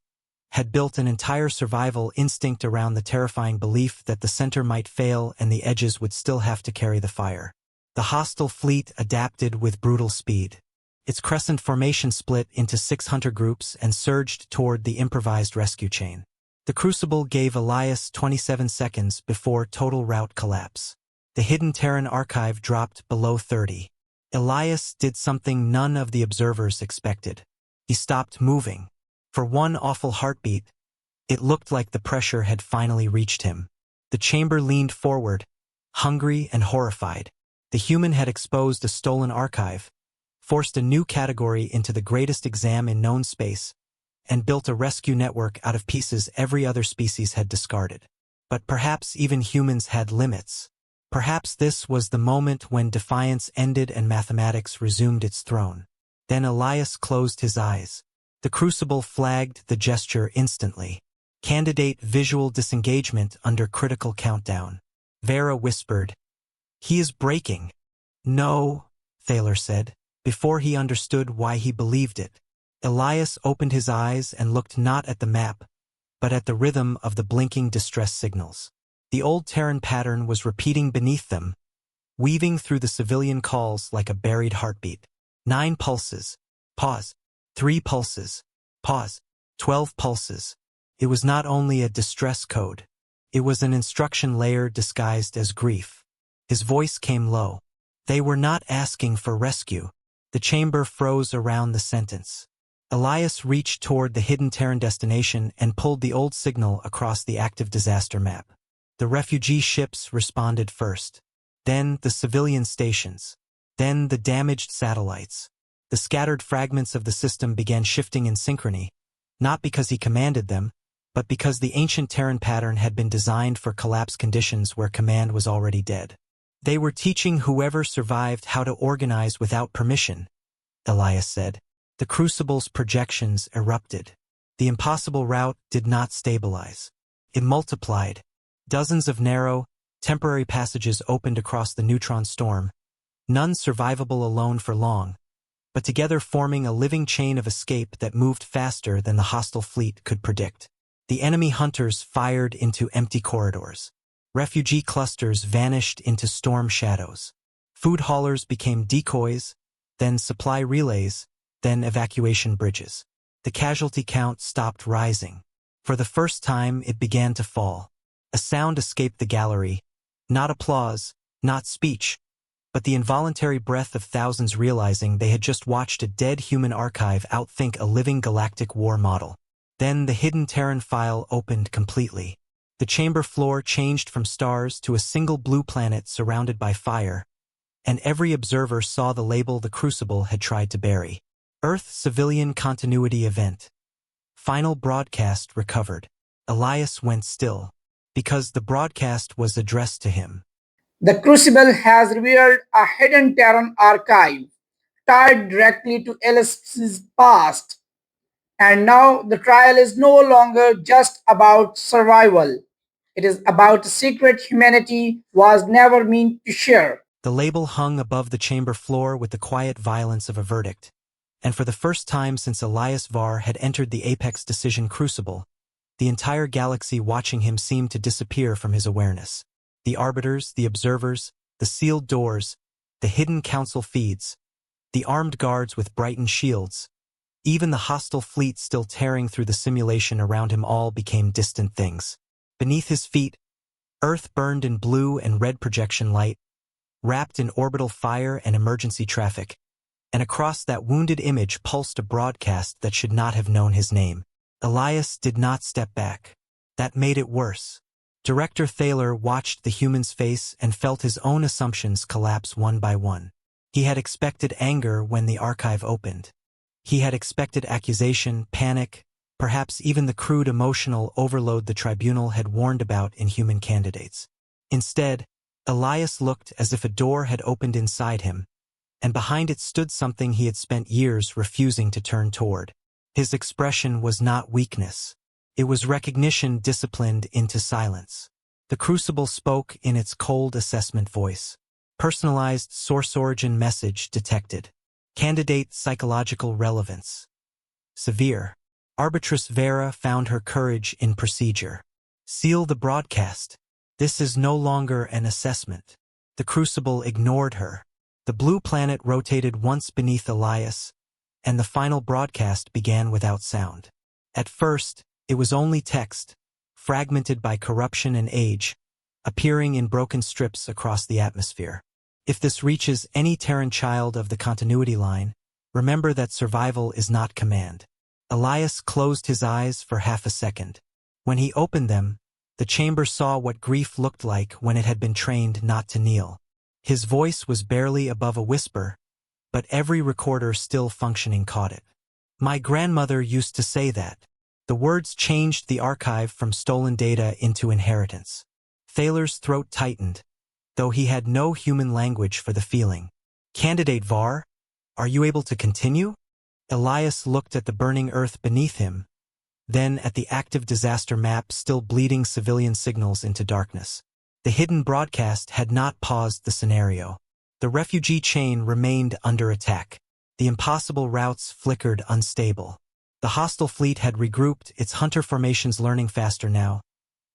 S2: had built an entire survival instinct around the terrifying belief that the center might fail and the edges would still have to carry the fire. The hostile fleet adapted with brutal speed. Its crescent formation split into 6 hunter groups and surged toward the improvised rescue chain. The Crucible gave Elias 27 seconds before total route collapse. The hidden Terran archive dropped below 30. Elias did something none of the observers expected. He stopped moving. For one awful heartbeat, it looked like the pressure had finally reached him. The chamber leaned forward, hungry and horrified. The human had exposed a stolen archive, forced a new category into the greatest exam in known space, and built a rescue network out of pieces every other species had discarded. But perhaps even humans had limits. Perhaps this was the moment when defiance ended and mathematics resumed its throne. Then Elias closed his eyes. The Crucible flagged the gesture instantly. Candidate visual disengagement under critical countdown. Vera whispered, "He is breaking." "No," Thaler said, before he understood why he believed it. Elias opened his eyes and looked not at the map, but at the rhythm of the blinking distress signals. The old Terran pattern was repeating beneath them, weaving through the civilian calls like a buried heartbeat. 9 pulses. Pause. 3 pulses. Pause. 12 pulses. It was not only a distress code. It was an instruction layer disguised as grief. His voice came low. They were not asking for rescue. The chamber froze around the sentence. Elias reached toward the hidden Terran destination and pulled the old signal across the active disaster map. The refugee ships responded first. Then the civilian stations. Then the damaged satellites. The scattered fragments of the system began shifting in synchrony, not because he commanded them, but because the ancient Terran pattern had been designed for collapse conditions where command was already dead. They were teaching whoever survived how to organize without permission, Elias said. The Crucible's projections erupted. The impossible route did not stabilize. It multiplied. Dozens of narrow, temporary passages opened across the neutron storm, none survivable alone for long, but together forming a living chain of escape that moved faster than the hostile fleet could predict. The enemy hunters fired into empty corridors. Refugee clusters vanished into storm shadows. Food haulers became decoys, then supply relays, then evacuation bridges. The casualty count stopped rising. For the first time, it began to fall. A sound escaped the gallery, not applause, not speech, but the involuntary breath of thousands realizing they had just watched a dead human archive outthink a living galactic war model. Then the hidden Terran file opened completely. The chamber floor changed from stars to a single blue planet surrounded by fire, and every observer saw the label the Crucible had tried to bury. Earth Civilian Continuity Event. Final broadcast recovered. Elias went still, because the broadcast was addressed to him.
S1: The Crucible has revealed a hidden Terran archive tied directly to Ellis's past. And now the trial is no longer just about survival. It is about a secret humanity was never meant to share.
S2: The label hung above the chamber floor with the quiet violence of a verdict. And for the first time since Elias Var had entered the Apex Decision Crucible, the entire galaxy watching him seemed to disappear from his awareness. The arbiters, the observers, the sealed doors, the hidden council feeds, the armed guards with brightened shields, even the hostile fleet still tearing through the simulation around him all became distant things. Beneath his feet, Earth burned in blue and red projection light, wrapped in orbital fire and emergency traffic. and across that wounded image pulsed a broadcast that should not have known his name. Elias did not step back. That made it worse. Director Thaler watched the human's face and felt his own assumptions collapse one by one. He had expected anger when the archive opened. He had expected accusation, panic, perhaps even the crude emotional overload the tribunal had warned about in human candidates. Instead, Elias looked as if a door had opened inside him, and behind it stood something he had spent years refusing to turn toward. His expression was not weakness. It was recognition disciplined into silence. The crucible spoke in its cold assessment voice. Personalized source origin message detected. Candidate psychological relevance. Severe. Arbitress Vera found her courage in procedure. Seal the broadcast. This is no longer an assessment. The crucible ignored her. The blue planet rotated once beneath Elias, and the final broadcast began without sound. At first, it was only text, fragmented by corruption and age, appearing in broken strips across the atmosphere. If this reaches any Terran child of the continuity line, remember that survival is not command. Elias closed his eyes for half a second. When he opened them, the chamber saw what grief looked like when it had been trained not to kneel. His voice was barely above a whisper, but every recorder still functioning caught it. My grandmother used to say that. The words changed the archive from stolen data into inheritance. Thaler's throat tightened, though he had no human language for the feeling. Candidate Var, are you able to continue? Elias looked at the burning earth beneath him, then at the active disaster map still bleeding civilian signals into darkness. The hidden broadcast had not paused the scenario. The refugee chain remained under attack. The impossible routes flickered unstable. The hostile fleet had regrouped, its hunter formations learning faster now,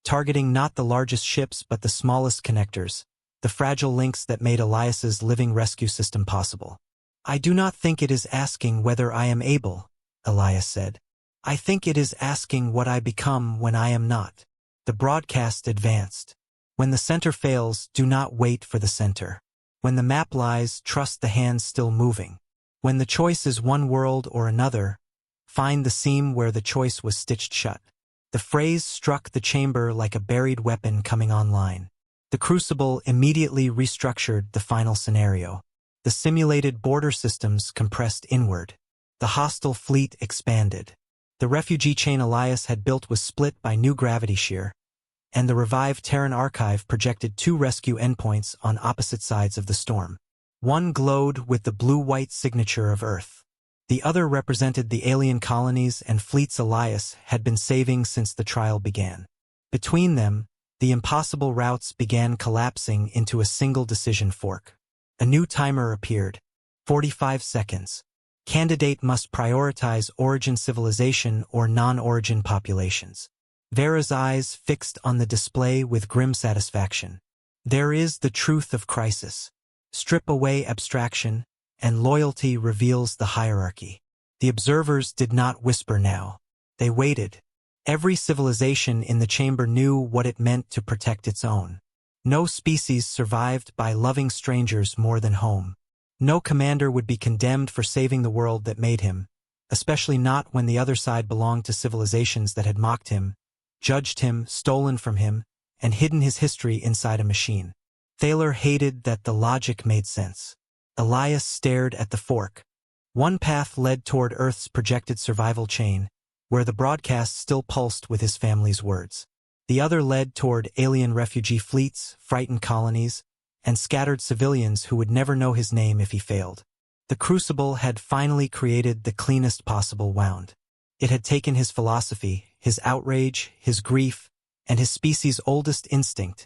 S2: targeting not the largest ships but the smallest connectors, the fragile links that made Elias's living rescue system possible. I do not think it is asking whether I am able, Elias said. I think it is asking what I become when I am not. The broadcast advanced. When the center fails, do not wait for the center. When the map lies, trust the hands still moving. When the choice is one world or another, find the seam where the choice was stitched shut. The phrase struck the chamber like a buried weapon coming online. The crucible immediately restructured the final scenario. The simulated border systems compressed inward. The hostile fleet expanded. The refugee chain Elias had built was split by new gravity shear, and the revived Terran archive projected 2 rescue endpoints on opposite sides of the storm. One glowed with the blue-white signature of Earth. The other represented the alien colonies and fleets Elias had been saving since the trial began. Between them, the impossible routes began collapsing into a single decision fork. A new timer appeared. 45 seconds. Candidate must prioritize origin civilization or non-origin populations. Vera's eyes fixed on the display with grim satisfaction. There is the truth of crisis. Strip away abstraction, and loyalty reveals the hierarchy. The observers did not whisper now. They waited. Every civilization in the chamber knew what it meant to protect its own. No species survived by loving strangers more than home. No commander would be condemned for saving the world that made him, especially not when the other side belonged to civilizations that had mocked him, judged him, stolen from him, and hidden his history inside a machine. Thaler hated that the logic made sense. Elias stared at the fork. One path led toward Earth's projected survival chain, where the broadcast still pulsed with his family's words. The other led toward alien refugee fleets, frightened colonies, and scattered civilians who would never know his name if he failed. The crucible had finally created the cleanest possible wound. It had taken his philosophy, his outrage, his grief, and his species' oldest instinct,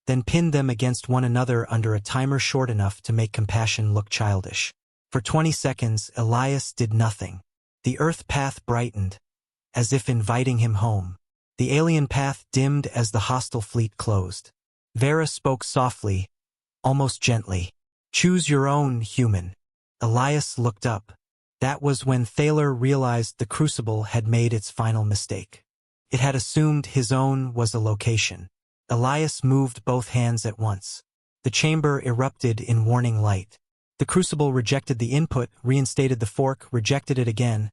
S2: then pinned them against one another under a timer short enough to make compassion look childish. For 20 seconds, Elias did nothing. The Earth path brightened, as if inviting him home. The alien path dimmed as the hostile fleet closed. Vera spoke softly, almost gently. Choose your own, human. Elias looked up. That was when Thaler realized the crucible had made its final mistake. It had assumed his own was a location. Elias moved both hands at once. The chamber erupted in warning light. The crucible rejected the input, reinstated the fork, rejected it again,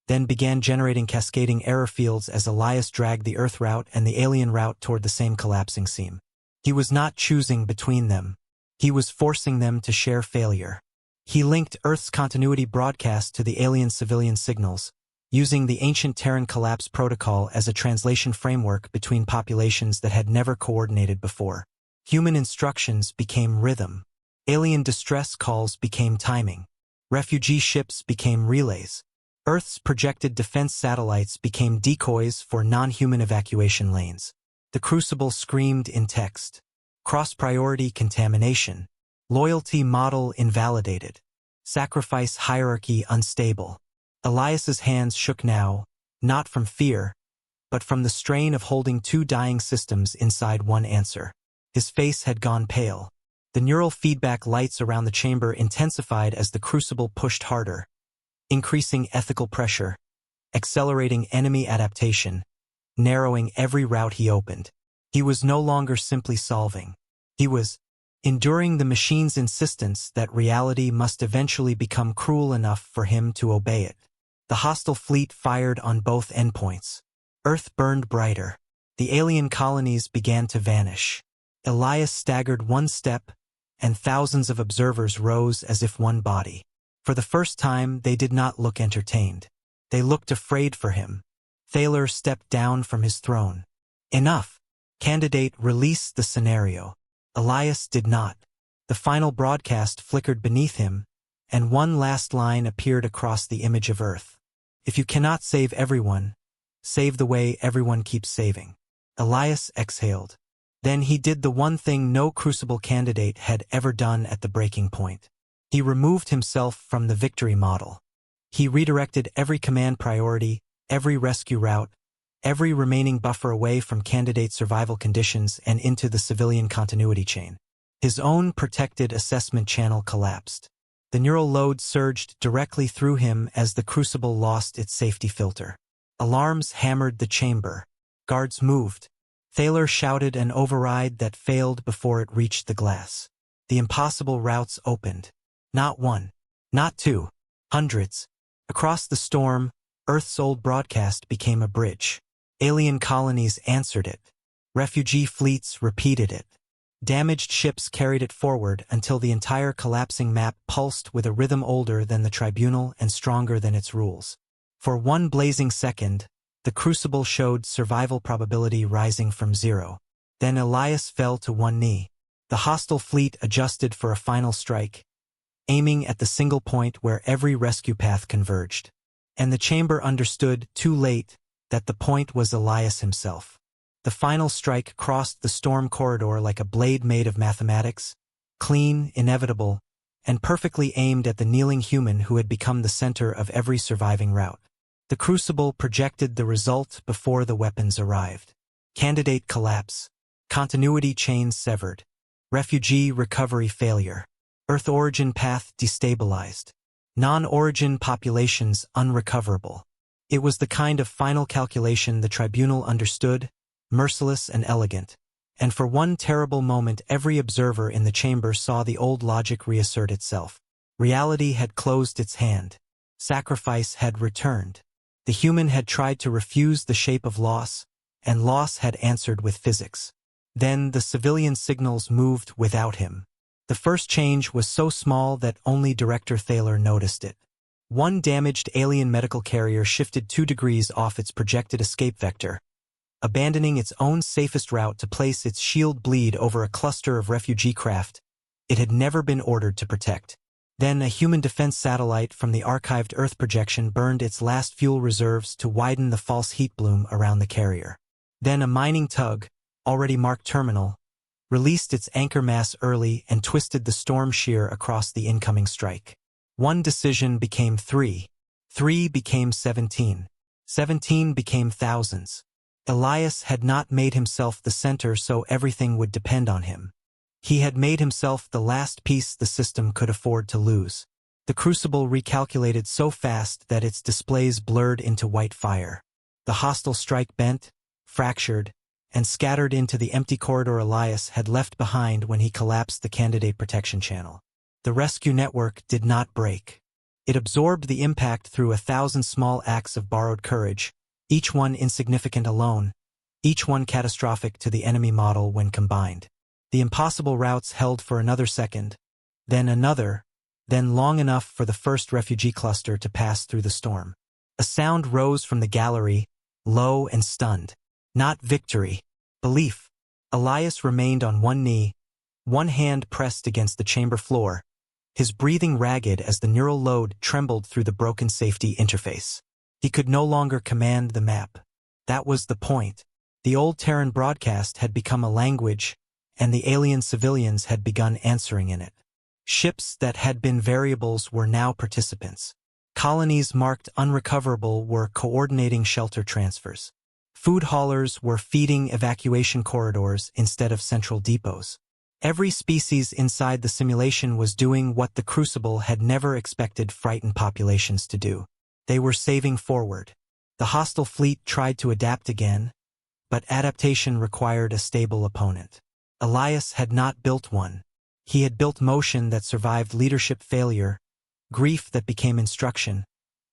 S2: then began generating cascading error fields as Elias dragged the Earth route and the alien route toward the same collapsing seam. He was not choosing between them. He was forcing them to share failure. He linked Earth's continuity broadcast to the alien civilian signals, using the ancient Terran collapse protocol as a translation framework between populations that had never coordinated before. Human instructions became rhythm. Alien distress calls became timing. Refugee ships became relays. Earth's projected defense satellites became decoys for non-human evacuation lanes. The crucible screamed in text. Cross-priority contamination. Loyalty model invalidated. Sacrifice hierarchy unstable. Elias's hands shook now, not from fear, but from the strain of holding two dying systems inside one answer. His face had gone pale. The neural feedback lights around the chamber intensified as the crucible pushed harder, increasing ethical pressure, accelerating enemy adaptation, narrowing every route he opened. He was no longer simply solving. He was enduring the machine's insistence that reality must eventually become cruel enough for him to obey it. The hostile fleet fired on both endpoints. Earth burned brighter. The alien colonies began to vanish. Elias staggered one step, and thousands of observers rose as if one body. For the first time, they did not look entertained. They looked afraid for him. Thaler stepped down from his throne. Enough. Candidate released the scenario. Elias did not. The final broadcast flickered beneath him, and one last line appeared across the image of Earth. If you cannot save everyone, save the way everyone keeps saving. Elias exhaled. Then he did the one thing no crucible candidate had ever done at the breaking point. He removed himself from the victory model. He redirected every command priority, every rescue route, every remaining buffer away from candidate survival conditions and into the civilian continuity chain. His own protected assessment channel collapsed. The neural load surged directly through him as the crucible lost its safety filter. Alarms hammered the chamber. Guards moved. Thaler shouted an override that failed before it reached the glass. The impossible routes opened. Not one. Not two. Hundreds. Across the storm, Earth's old broadcast became a bridge. Alien colonies answered it. Refugee fleets repeated it. Damaged ships carried it forward until the entire collapsing map pulsed with a rhythm older than the tribunal and stronger than its rules. For one blazing second, the crucible showed survival probability rising from 0. Then Elias fell to one knee. The hostile fleet adjusted for a final strike, aiming at the single point where every rescue path converged. And the chamber understood, too late, that the point was Elias himself. The final strike crossed the storm corridor like a blade made of mathematics, clean, inevitable, and perfectly aimed at the kneeling human who had become the center of every surviving route. The crucible projected the result before the weapons arrived. Candidate collapse. Continuity chains severed. Refugee recovery failure. Earth origin path destabilized. Non-origin populations unrecoverable. It was the kind of final calculation the tribunal understood, merciless and elegant. And for one terrible moment every observer in the chamber saw the old logic reassert itself. Reality had closed its hand. Sacrifice had returned. The human had tried to refuse the shape of loss, and loss had answered with physics. Then the civilian signals moved without him. The first change was so small that only Director Thaler noticed it. One damaged alien medical carrier shifted 2 degrees off its projected escape vector, abandoning its own safest route to place its shield bleed over a cluster of refugee craft it had never been ordered to protect. Then a human defense satellite from the archived Earth projection burned its last fuel reserves to widen the false heat bloom around the carrier. Then a mining tug, already marked terminal, released its anchor mass early and twisted the storm shear across the incoming strike. One decision became 3. 3 became 17. 17 became thousands. Elias had not made himself the center so everything would depend on him. He had made himself the last piece the system could afford to lose. The crucible recalculated so fast that its displays blurred into white fire. The hostile strike bent, fractured, and scattered into the empty corridor Elias had left behind when he collapsed the candidate protection channel. The rescue network did not break. It absorbed the impact through 1,000 small acts of borrowed courage, each one insignificant alone, each one catastrophic to the enemy model when combined. The impossible routes held for another second, then another, then long enough for the first refugee cluster to pass through the storm. A sound rose from the gallery, low and stunned. Not victory. Belief. Elias remained on one knee, one hand pressed against the chamber floor, his breathing ragged as the neural load trembled through the broken safety interface. He could no longer command the map. That was the point. The old Terran broadcast had become a language, and the alien civilians had begun answering in it. Ships that had been variables were now participants. Colonies marked unrecoverable were coordinating shelter transfers. Food haulers were feeding evacuation corridors instead of central depots. Every species inside the simulation was doing what the Crucible had never expected frightened populations to do. They were saving forward. The hostile fleet tried to adapt again, but adaptation required a stable opponent. Elias had not built one. He had built motion that survived leadership failure, grief that became instruction,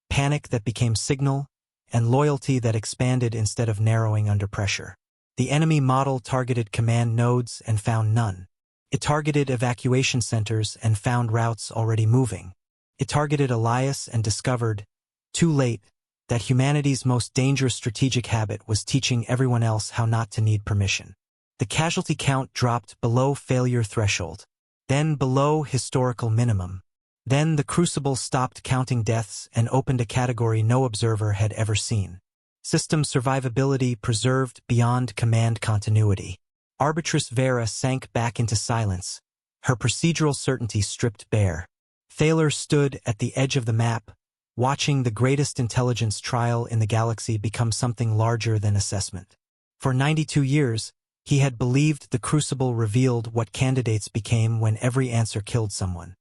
S2: panic that became signal, and loyalty that expanded instead of narrowing under pressure. The enemy model targeted command nodes and found none. It targeted evacuation centers and found routes already moving. It targeted Elias and discovered, too late, that humanity's most dangerous strategic habit was teaching everyone else how not to need permission. The casualty count dropped below failure threshold, then below historical minimum. Then the Crucible stopped counting deaths and opened a category no observer had ever seen. System survivability preserved beyond command continuity. Arbitress Vera sank back into silence, her procedural certainty stripped bare. Thaler stood at the edge of the map, watching the greatest intelligence trial in the galaxy become something larger than assessment. For 92 years, he had believed the Crucible revealed what candidates became when every answer killed someone.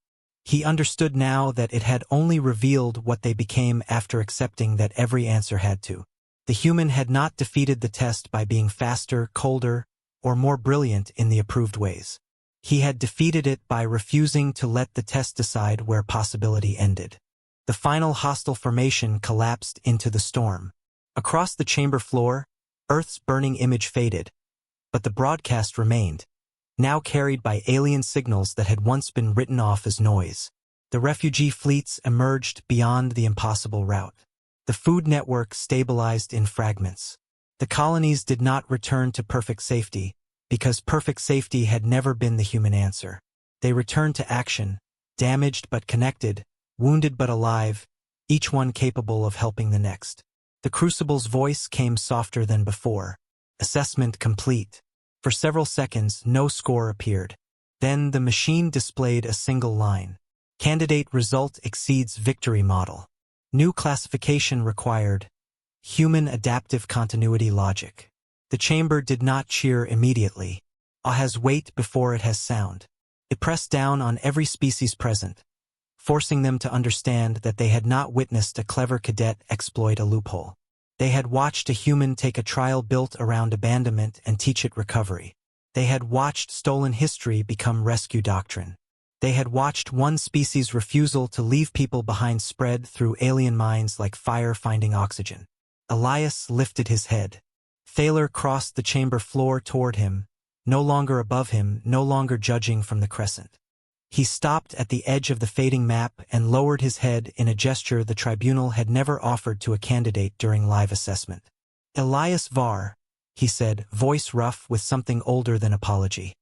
S2: He understood now that it had only revealed what they became after accepting that every answer had to. The human had not defeated the test by being faster, colder, or more brilliant in the approved ways. He had defeated it by refusing to let the test decide where possibility ended. The final hostile formation collapsed into the storm. Across the chamber floor, Earth's burning image faded, but the broadcast remained, now carried by alien signals that had once been written off as noise. The refugee fleets emerged beyond the impossible route. The food network stabilized in fragments. The colonies did not return to perfect safety, because perfect safety had never been the human answer. They returned to action, damaged but connected, wounded but alive, each one capable of helping the next. The Crucible's voice came softer than before. Assessment complete. For several seconds, no score appeared. Then the machine displayed a single line. Candidate result exceeds victory model. New classification required. Human adaptive continuity logic. The chamber did not cheer immediately. It has weight before it has sound. It pressed down on every species present, forcing them to understand that they had not witnessed a clever cadet exploit a loophole. They had watched a human take a trial built around abandonment and teach it recovery. They had watched stolen history become rescue doctrine. They had watched one species' refusal to leave people behind spread through alien minds like fire finding oxygen. Elias lifted his head. Thaler crossed the chamber floor toward him, no longer above him, no longer judging from the crescent. He stopped at the edge of the fading map and lowered his head in a gesture the tribunal had never offered to a candidate during live assessment. Elias Var, he said, voice rough with something older than apology.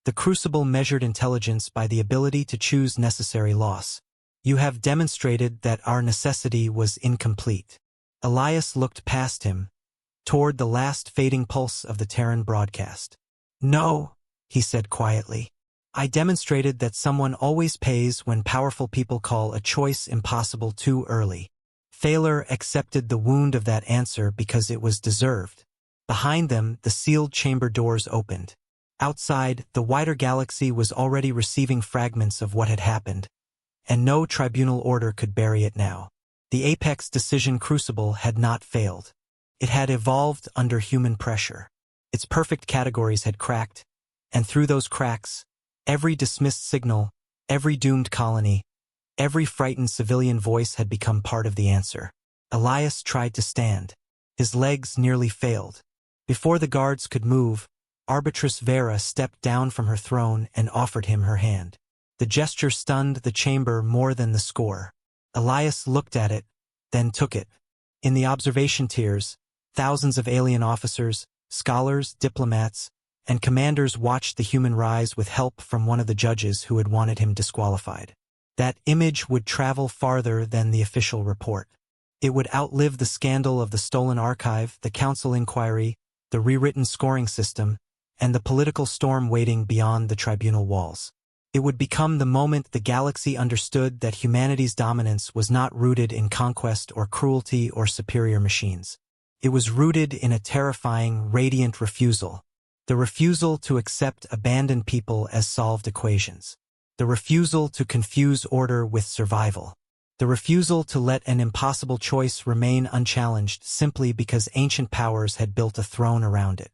S2: The Crucible measured intelligence by the ability to choose necessary loss. You have demonstrated that our necessity was incomplete. Elias looked past him, toward the last fading pulse of the Terran broadcast. No, he said quietly. I demonstrated that someone always pays when powerful people call a choice impossible too early. Thaler accepted the wound of that answer because it was deserved. Behind them, the sealed chamber doors opened. Outside, the wider galaxy was already receiving fragments of what had happened, and no tribunal order could bury it now. The apex decision Crucible had not failed. It had evolved under human pressure. Its perfect categories had cracked, and through those cracks, every dismissed signal, Every doomed colony, every frightened civilian voice had become part of the answer. Elias tried to stand. His legs nearly failed. Before the guards could move, Arbitress Vera stepped down from her throne and offered him her hand. The gesture stunned the chamber more than the score. Elias looked at it, then took it. In the observation tiers, thousands of alien officers, scholars, diplomats, and commanders watched the human rise with help from one of the judges who had wanted him disqualified. That image would travel farther than the official report. It would outlive the scandal of the stolen archive, the council inquiry, the rewritten scoring system, and the political storm waiting beyond the tribunal walls. It would become the moment the galaxy understood that humanity's dominance was not rooted in conquest or cruelty or superior machines. It was rooted in a terrifying, radiant refusal. The refusal to accept abandoned people as solved equations. The refusal to confuse order with survival. The refusal to let an impossible choice remain unchallenged simply because ancient powers had built a throne around it.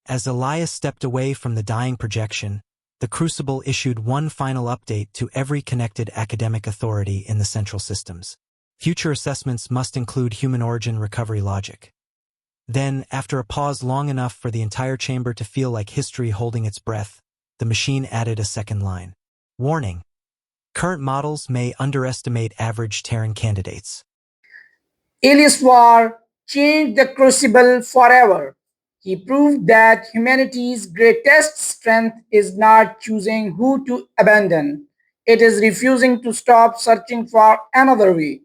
S2: As Elias stepped away from the dying projection, the Crucible issued one final update to every connected academic authority in the central systems. Future assessments must include human origin recovery logic. Then, after a pause long enough for the entire chamber to feel like history holding its breath, the machine added a second line. Warning. Current models may underestimate average Terran candidates.
S1: Alice War changed the Crucible forever. He proved that humanity's greatest strength is not choosing who to abandon. It is refusing to stop searching for another way.